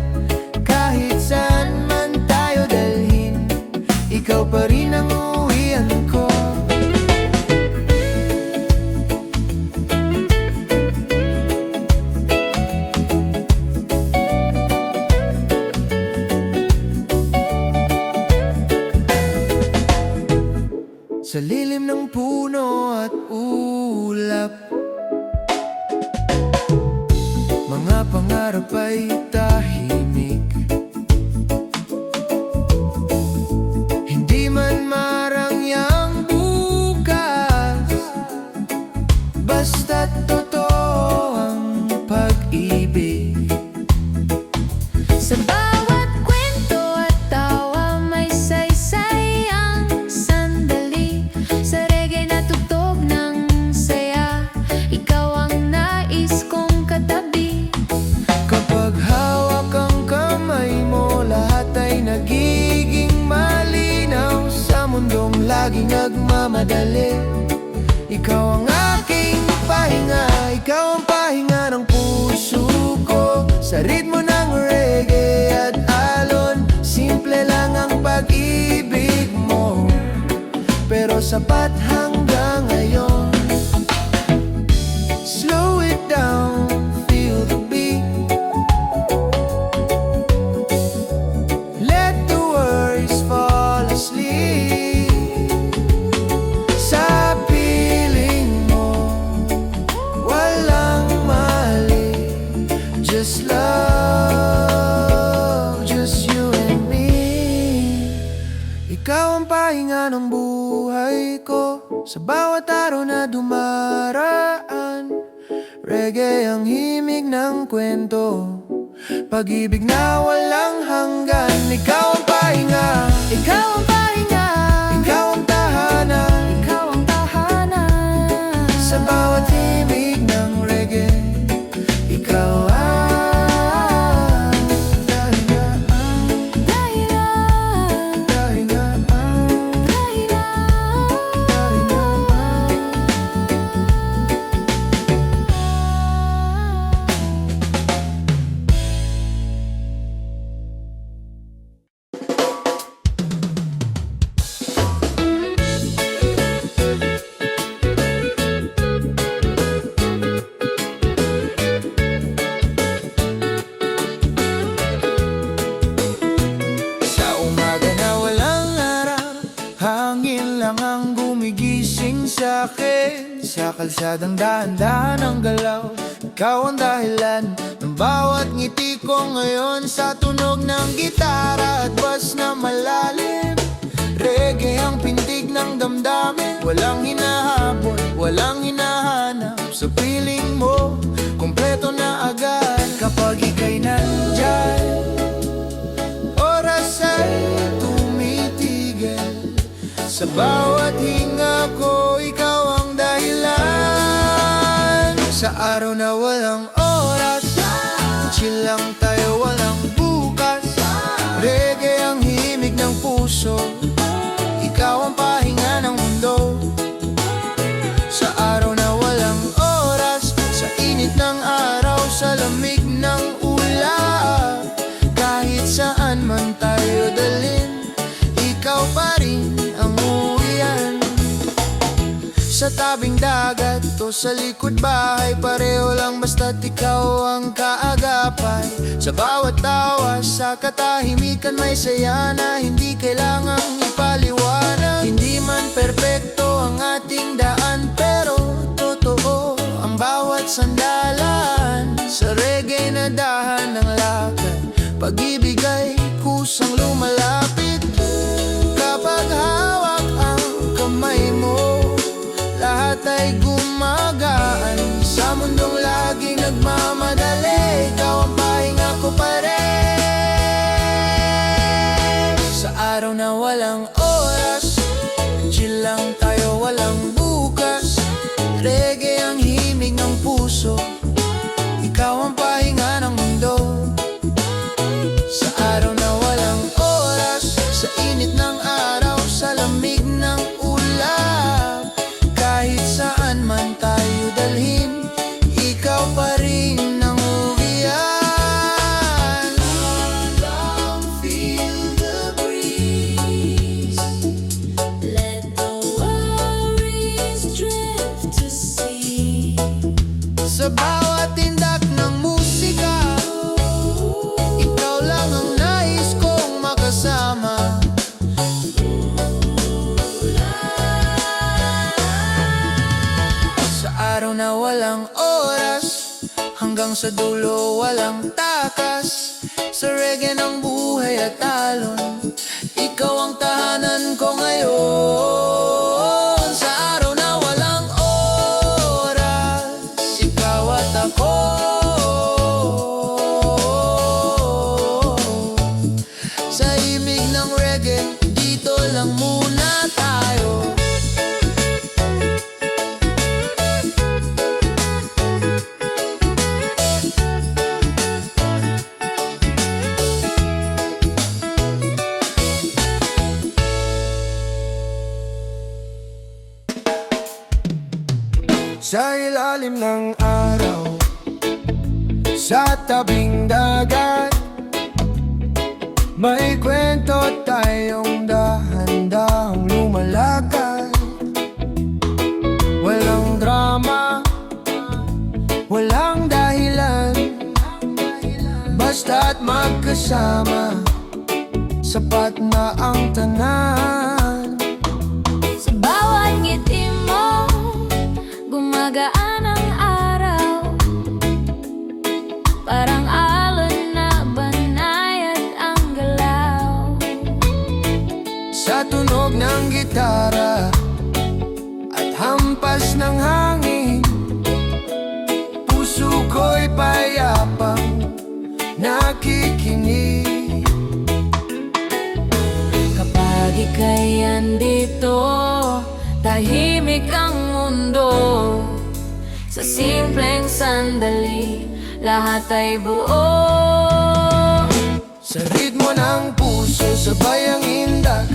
Speaker 2: Kahit saan man tayo dalhin, ikaw pa rin ang uwian ko. Sa lilim ng puno at ulap, mga pangarap ay tahimik. Hindi man marangyang bukas, basta't totoo ang pag-ibig.
Speaker 8: Sa bawat kwento at tawa may saysay ang sandali. Sa reggae na tugtog ng saya, ikaw ang nais kong katabi.
Speaker 2: Kapag hawak ang kamay mo, lahat ay nagiging malinaw. Sa mundong laging nagmamadali, ikaw ang aking pahinga. Ikaw ang pahinga ng puso ko, sa ritmo ng reggae at alon. Simple lang ang pag-ibig mo, pero sapat hanggang ngayon. Slow it down, feel the beat. Let the worries fall asleep. Sa piling mo, walang mali. Just love, just you and me. Ikaw ang pahinga ng buhay ko, sa bawat araw na dumaraan. Reggae ang himig ng kwento, pag-ibig na walang hanggan. Ikaw ang pahinga,
Speaker 8: Ikaw ang pahinga,
Speaker 2: ikaw ang tahanan.
Speaker 8: ikaw ang tahanan.
Speaker 2: Sa bawat himig ng reggae, ikaw ang dahilan.
Speaker 8: Dahilan,
Speaker 2: Dahilan,
Speaker 8: dahilan.
Speaker 2: Sa umaga na walang araw, hangin lang ang gumigising sa akin. Sa kalsadang dahan-dahan ang galaw, ikaw ang dahilan ng bawat ngiti ko ngayon. Sa tunog ng gitara at bass na malalim, reggae ang pintig ng damdamin. Walang hinahabol, walang hinahanap, sa piling mo kompleto na agad. Kapag ika'y nandyan, oras ay tumitigil. Sa bawat hinga ko, ikaw ang dahilan. Sa araw na walang oras, chill lang tayo, walang bukas. Reggae ang himig ng puso, ikaw ang pahinga ng mundo. Sa araw na walang oras, sa init ng araw, sa lamig ng ulap. Kahit saan man tayo dalhin, ikaw pa rin ang uwian. Sa tabing dagat o sa likod bahay, pareho lang basta't ikaw ang kaagapay. Sa bawat tawa, sa katahimikan may saya na hindi kailangang ipaliwanag. Hindi man perpekto ang ating daan, pero totoo ang bawat sandalan. Sa reggae na dahan ng lakad, pag-ibig ay kusang lumalapit. Kapag hawak ang kamay mo, lahat ay gumagaan. Sa mundong laging nagmamadali, ikaw ang pahinga ko pa rin. Sa araw na walang oras, sa dulo walang takas. Sa reggae ng buhay at talon, ikaw ang tahanan ko ngayon. Sa araw na walang oras, ikaw at ako. Sa imig ng reggae, dito lang muna tayo. Sa ilalim ng araw, sa tabing dagat, may kwento tayong dahan-dahang lumalakad. Walang drama, walang dahilan, basta't magkasama, sapat na ang tanan.
Speaker 8: Sa bawat ngiti mo, gumagaan ang araw. Parang alon na banayad ang galaw.
Speaker 2: Sa tunog ng gitara at hampas ng hangin, puso ko'y payapang nakikinig.
Speaker 8: Kapag ika'y andito, tahimik ang mundo. Sa simpleng sandali, lahat ay buo.
Speaker 2: Sa ritmo ng puso, sabay ang indak,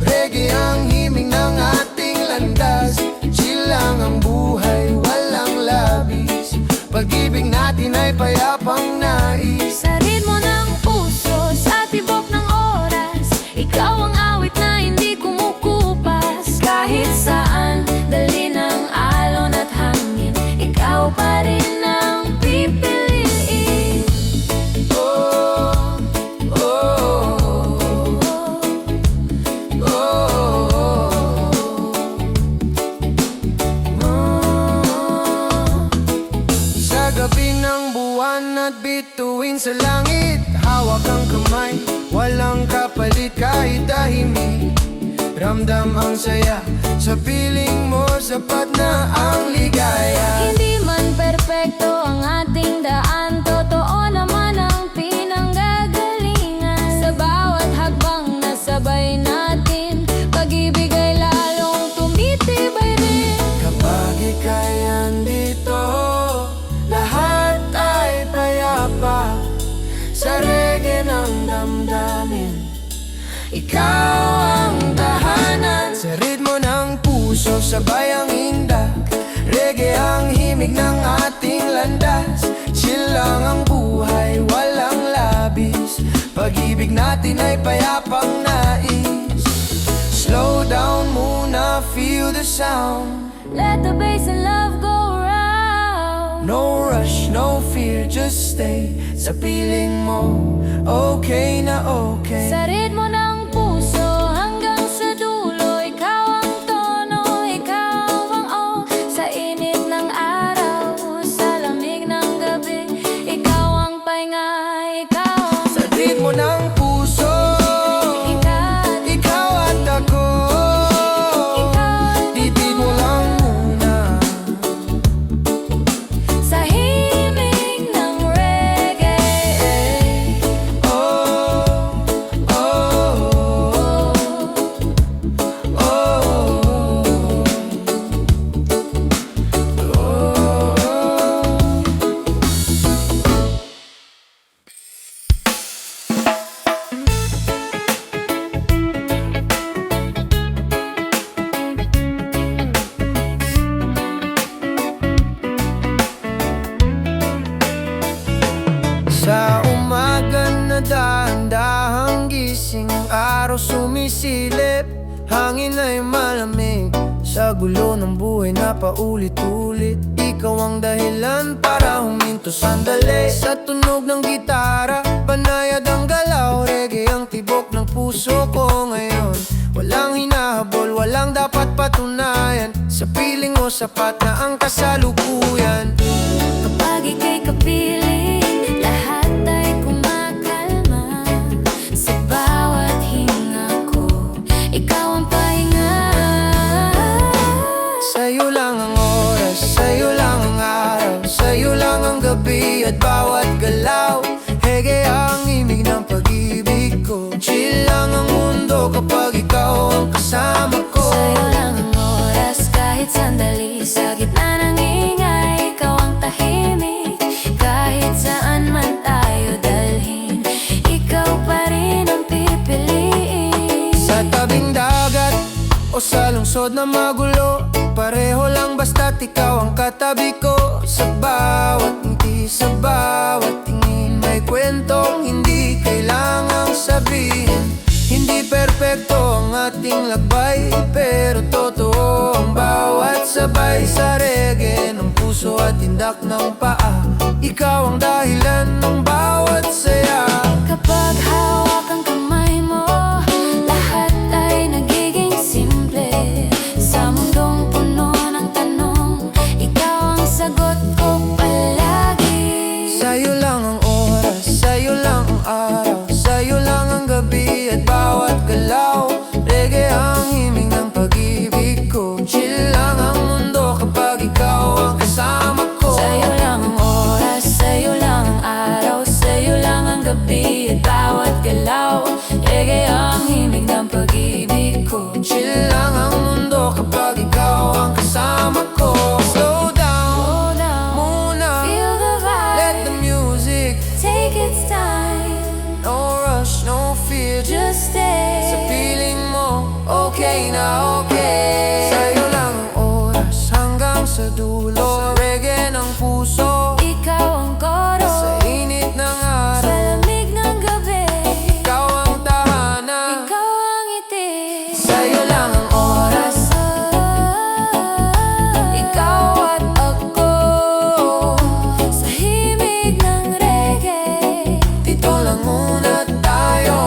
Speaker 2: reggae ang himig ng ating landas. Chill lang ang buhay, walang labis, pag-ibig natin ay payapang nais.
Speaker 8: Sa ritmo ng puso, sa tibok ng oras, ikaw ang awit na hindi kumukupas. Kahit saan, dali ng alon at hangin, ikaw pa rin ang pipiliin.
Speaker 2: Oh, oh, oh, oh. Sa gabi ng buwan at bituin sa langit, hawak ang kamay, walang kapalit kahit tahimik. Ramdam ang saya, sa piling mo sapat na ang ligaya.
Speaker 8: Hindi man perpekto ang ating daan, totoo naman ang pinanggagalingan. Sa bawat hagbang na sabay natin, pag-ibig ay lalong tumitibay rin.
Speaker 2: Kapag ika'y andito, lahat ay payapa. Sa reggae ng damdamin, ikaw ang tahanan. Sa ritmo ng puso, sabay ang indak, reggae ang himig ng ating landas. Chill lang ang buhay, walang labis, pag-ibig natin ay payapang nais. Slow down muna, feel the sound.
Speaker 8: Let the bass and love go round.
Speaker 2: No rush, no fear, just stay sa piling mo, okay na okay.
Speaker 8: Sa ritmo ng puso hanggang sa dulo, ikaw ang tono, ikaw ang oh. Sa init ng araw, sa lamig ng gabi, ikaw ang pahinga, ikaw ang
Speaker 2: Sa ritmo ng puso, ikaw at ako, titid mo lang muna.
Speaker 8: sa himig ng reggae.
Speaker 2: Oh, oh, oh, oh, Sa umaga na dahan-dahang gising, ang araw sumisilip, hangin ay malamig. Sa gulo ng buhay na paulit-ulit, ikaw ang dahilan para huminto sandali. Sa tunog ng gitara, panayad ang galaw, reggae ang tibok ng puso ko ngayon. Walang hinahabol, walang dapat patunayan, sa piling mo sapat na ang kasalukuyan.
Speaker 8: Kapag ika'y kapiling,
Speaker 2: sa lungsod na magulo, pareho lang basta't ikaw ang katabi ko. Sa bawat ngiti, sa bawat tingin, may kwentong hindi kailangang sabihin. Hindi perpekto ang ating lakbay, pero totoo ang bawat sabay. Sa reggae ng puso at tindak ng paa, ikaw ang dahilan ng bawat saya.
Speaker 8: Kapag hawak ang kamay mo, lahat ay nagiging simple. Sa mundong puno ng tanong, ikaw ang sagot ko palagi.
Speaker 2: Sa'yo lang ang oras, sa'yo lang ang araw, sa'yo lang ang gabi at bawat galaw. Reggae ang himig ng pag-ibig ko, chill lang ang mundo kapag ikaw ang kasama ko.
Speaker 8: Sa'yo lang ang oras, sa'yo lang ang araw, sa'yo lang ang gabi at bawat galaw. Reggae ang himig ng pag-ibig ko,
Speaker 2: Chill lang ang mundo kapag ikaw ang kasama ko. Slow down,
Speaker 8: slow down,
Speaker 2: muna,
Speaker 8: feel the
Speaker 2: let the
Speaker 8: vibe,
Speaker 2: music.
Speaker 8: take its time,
Speaker 2: No rush, no fear,
Speaker 8: just stay.
Speaker 2: sa piling mo, okay na okay. Sa'yo lang ang oras hanggang sa dulo, reggae ng puso,
Speaker 8: Ikaw ang koro,
Speaker 2: sa init ng
Speaker 8: sa
Speaker 2: araw,
Speaker 8: lamig ng gabi,
Speaker 2: ikaw ang tahanan.
Speaker 8: ikaw ang ngiti.
Speaker 2: Sa'yo lang ang oras,
Speaker 8: Ikaw at ako, sa himig ng reggae.
Speaker 2: dito lang muna tayo.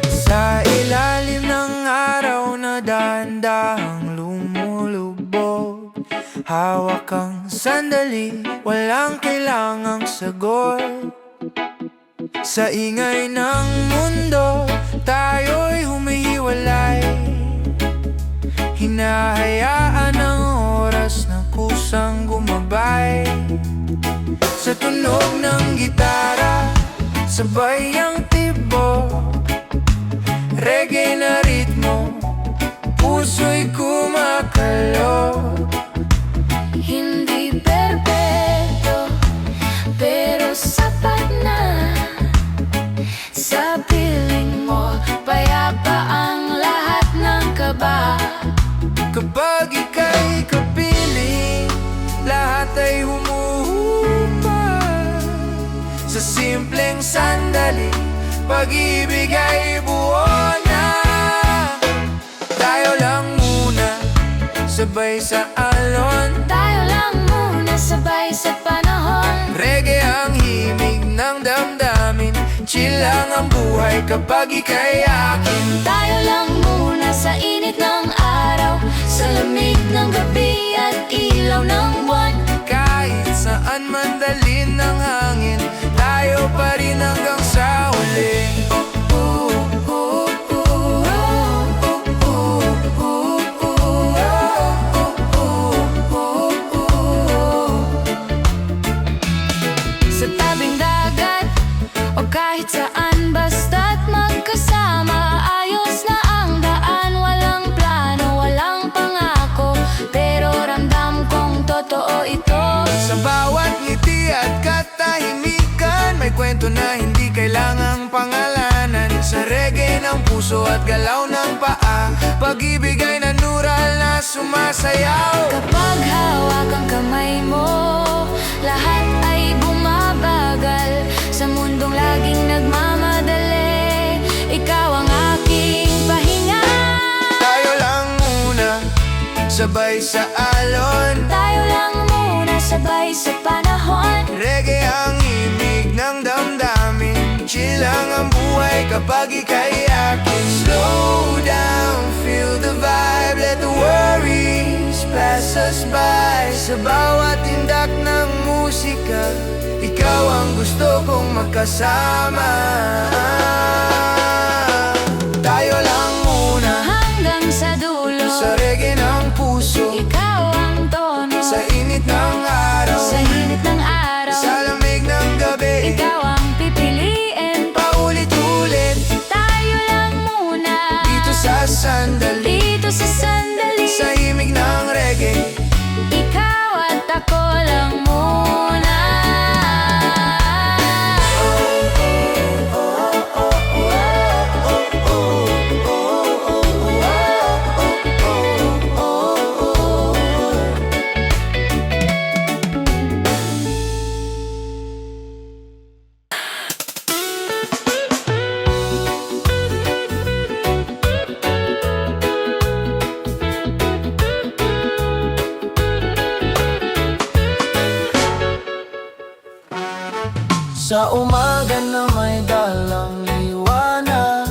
Speaker 2: Sa ilalim ng araw na dahan-dahang lumulubog, hawak kang sandali, walang kailangang sagot. Sa ingay ng mundo, tayo'y humihiwalay, hinahayaan ang oras na kusang gumabay. Sa tunog ng gitara, sabay ang tibok, reggae na ritmo, puso'y kumakalog.
Speaker 8: Hindi perpekto, pero sapat na. Sa piling mo, payapa ang lahat ng kaba.
Speaker 2: Kapag ika'y kapiling, lahat ay humuhupa. Sa simpleng sandali, pag-ibig ay buo na. Tayo lang muna, sabay sa alon,
Speaker 8: Tayo lang muna, sabay sa panahon.
Speaker 2: reggae ang himig ng damdamin, chill lang ang buhay kapag ika'y akin.
Speaker 8: Tayo lang muna sa init ng araw, sa lamig ng gabi at ilaw ng buwan.
Speaker 2: Kahit saan man dalhin ng hangin, tayo pa rin hanggang sa huli.
Speaker 8: Sa tabing dagat o kahit saan, basta't magkasama, ayos na ang daan. Walang plano, walang pangako, pero ramdam kong totoo ito.
Speaker 2: Sa bawat ngiti at katahimikan, may kwento na hindi kailangang pangalanan. Sa reggae ng puso at galaw ng paa, pag-ibig ay natural na sumasayaw.
Speaker 8: Kapag hawak ang kamay mo, lahat ay bumabagal. Sa mundong laging nagmamadali, ikaw ang aking pahinga.
Speaker 2: Tayo lang muna, sabay sa alon,
Speaker 8: Tayo lang muna, sabay sa panahon.
Speaker 2: reggae ang himig ng damdamin, chill lang ang buhay kapag ika'y akin. Slow down, feel the vibe, let the worries pass us by. Sa bawat tindak ng musika, ikaw ang gusto kong makasama. Tayo lang muna,
Speaker 8: Hanggang sa dulo.
Speaker 2: Sa reggae ng puso,
Speaker 8: ikaw ang tono.
Speaker 2: sa init ng araw,
Speaker 8: Sa init ng araw,
Speaker 2: sa lamig ng gabi,
Speaker 8: ikaw ang pipiliin.
Speaker 2: paulit-ulit
Speaker 8: Tayo lang muna
Speaker 2: dito sa sandali,
Speaker 8: dito sa sandali.
Speaker 2: sa himig ng reggae.
Speaker 8: Ikaw at ako lang muna.
Speaker 2: Sa umaga na may dalang liwanag,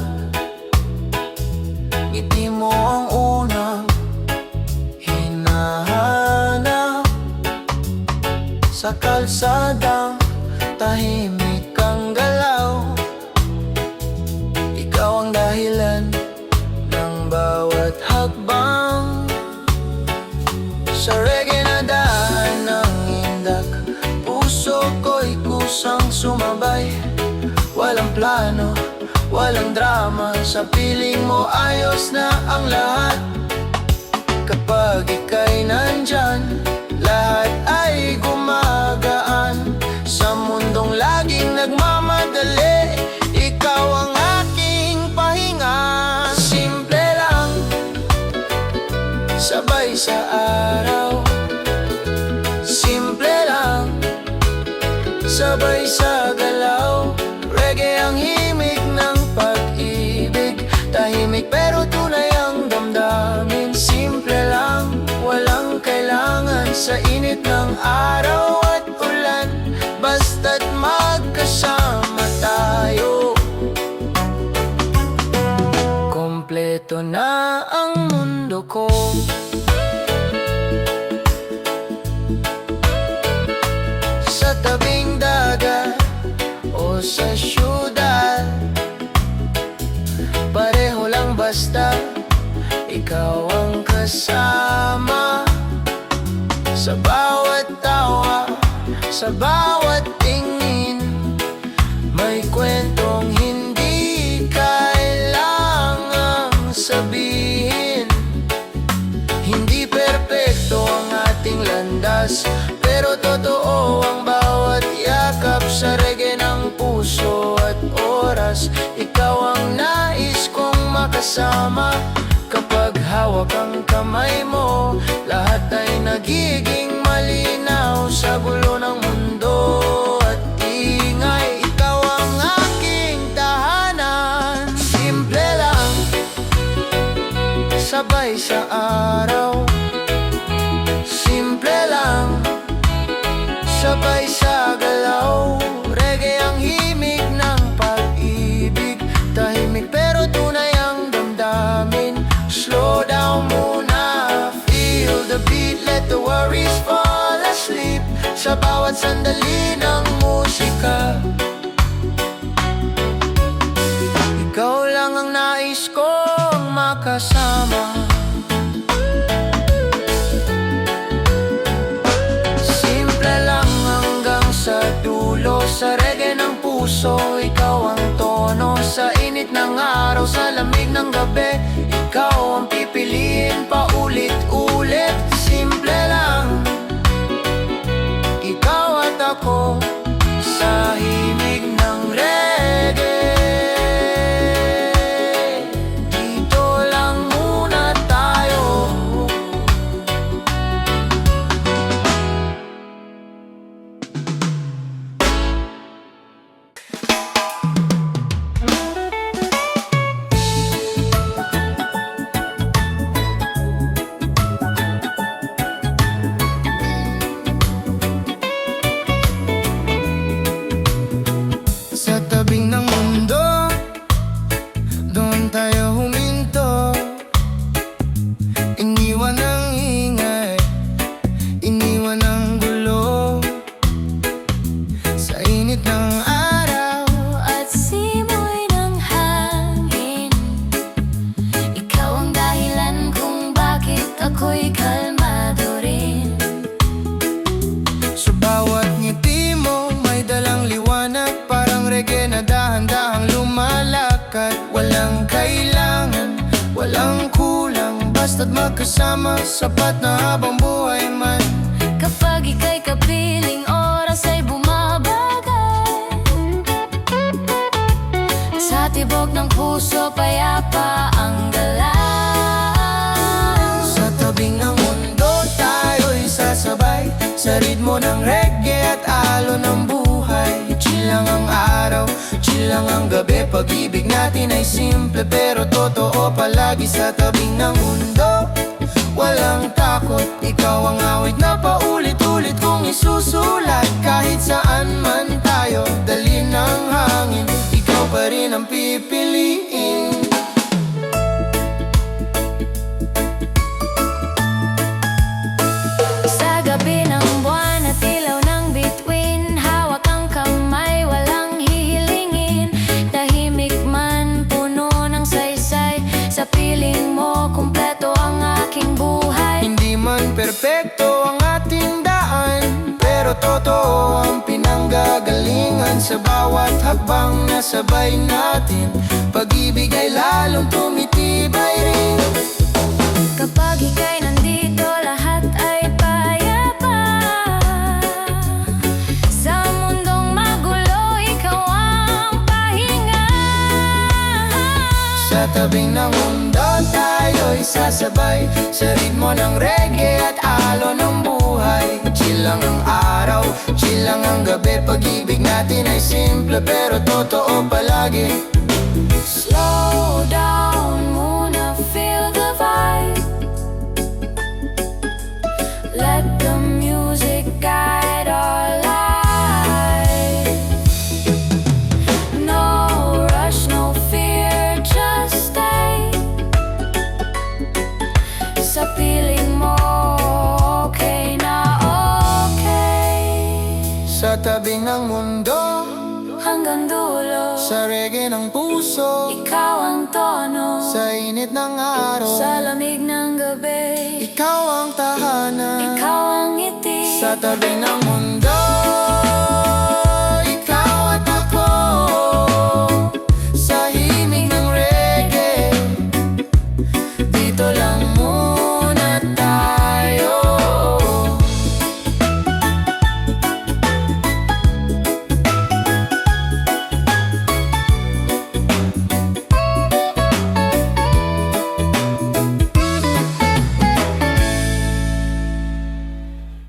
Speaker 2: ngiti mo ang unang hinahanap. Sa kalsadang tahimik ang galaw, ikaw ang dahilan ng bawat hakbang. Sa reggae na daan ng indak, puso ko'y kusang sumabay. Walang plano, walang drama, sa piling mo ayos na ang lahat. Kapag ika'y nandyan, lahat ay gumagaan. Sa mundong laging nagmamadali, ikaw ang aking pahinga. Simple lang, sabay sa araw. Simple lang, sabay sa galaw. Reggae ang himig ng pag-ibig, tahimik pero tunay ang damdamin. Simple lang, walang kailangan sa init ng araw at ulan, basta't magkasama tayo. Kompleto na ang mundo ko. Sa tabing dagat o sa syudad, pareho lang basta ikaw ang kasama. Sa bawat tawa, sa bawat tingin, may kwentong hindi kailangang sabihin. Hindi perpekto ang ating landas, pero totoo ang bawat yakap. Sa reggae ng puso at oras, ikaw ang nais kong makasama. Kapag hawak ang kamay mo, lahat ay nagiging malinaw. Sa gulo ng mundo at ingay, ikaw ang aking tahanan. Simple lang, sabay sa araw. Simple lang, sabay sa galaw. Reggae ang himig ng pag-ibig, tahimik pero tunay ang damdamin. Slow down muna, feel the beat, let the worries fall asleep. Sa bawat sandali ng musika, ikaw lang ang nais kong makasama. Simple lang hanggang sa dulo. Sa reggae ng puso, ikaw ang tono. Sa init ng araw, sa lamig ng gabi, ikaw ang pipiliin paulit-ulit. Simple lang, ikaw at ako sa himig ng reggae. Dito lang muna tayo. basta't magkasama, sapat na habang buhay man.
Speaker 8: Kapag ika'y kapiling, oras ay bumabagay. Sa tibok ng puso, payapa ang galaw.
Speaker 2: Sa tabing ng mundo, tayo'y sasabay sa ritmo ng reggae at alon ng buhay. Chill lang ang araw, chill lang ang gabi. Pag-ibig natin ay simple pero totoo. Palagi sa tabing ng mundo, walang takot. Ikaw ang awit na paulit-ulit kong isusulat. Kahit saan man tayo, dali ng hangin, ikaw pa rin ang pipiliin.
Speaker 8: Sa gabi ng buwan at ilaw ng bituin, hawak ang kamay, walang hihilingin. Tahimik man, puno ng saysay, sa piling mo, kumpleto ang aking buhay.
Speaker 2: Hindi man perpekto ang ating daan, pero totoo ang pinanggagalingan. Sa bawat hakbang na sabay natin, pag-ibig ay lalong tumitibay rin.
Speaker 8: Kapag ika'y nandito, lahat ay payapa. Sa mundong magulo, ikaw ang pahinga.
Speaker 2: Sa tabing ng mundo, tayo'y sasabay sa ritmo ng reggae at alon ng buhay. Chill lang ang araw, chill lang ang gabi. Pag-ibig natin ay simple pero totoo palagi.
Speaker 8: Slow down muna, feel the vibe. Let the music guide our life. No rush, no fear, just stay. Sa piling mo, okay na okay.
Speaker 2: Sa tabing ng mundo,
Speaker 8: Hanggang dulo,
Speaker 2: sa reggae ng puso,
Speaker 8: ikaw ang tono.
Speaker 2: sa init ng araw,
Speaker 8: Sa lamig ng gabi,
Speaker 2: ikaw ang tahanan.
Speaker 8: ikaw ang ngiti.
Speaker 2: Sa tabi ng mundo,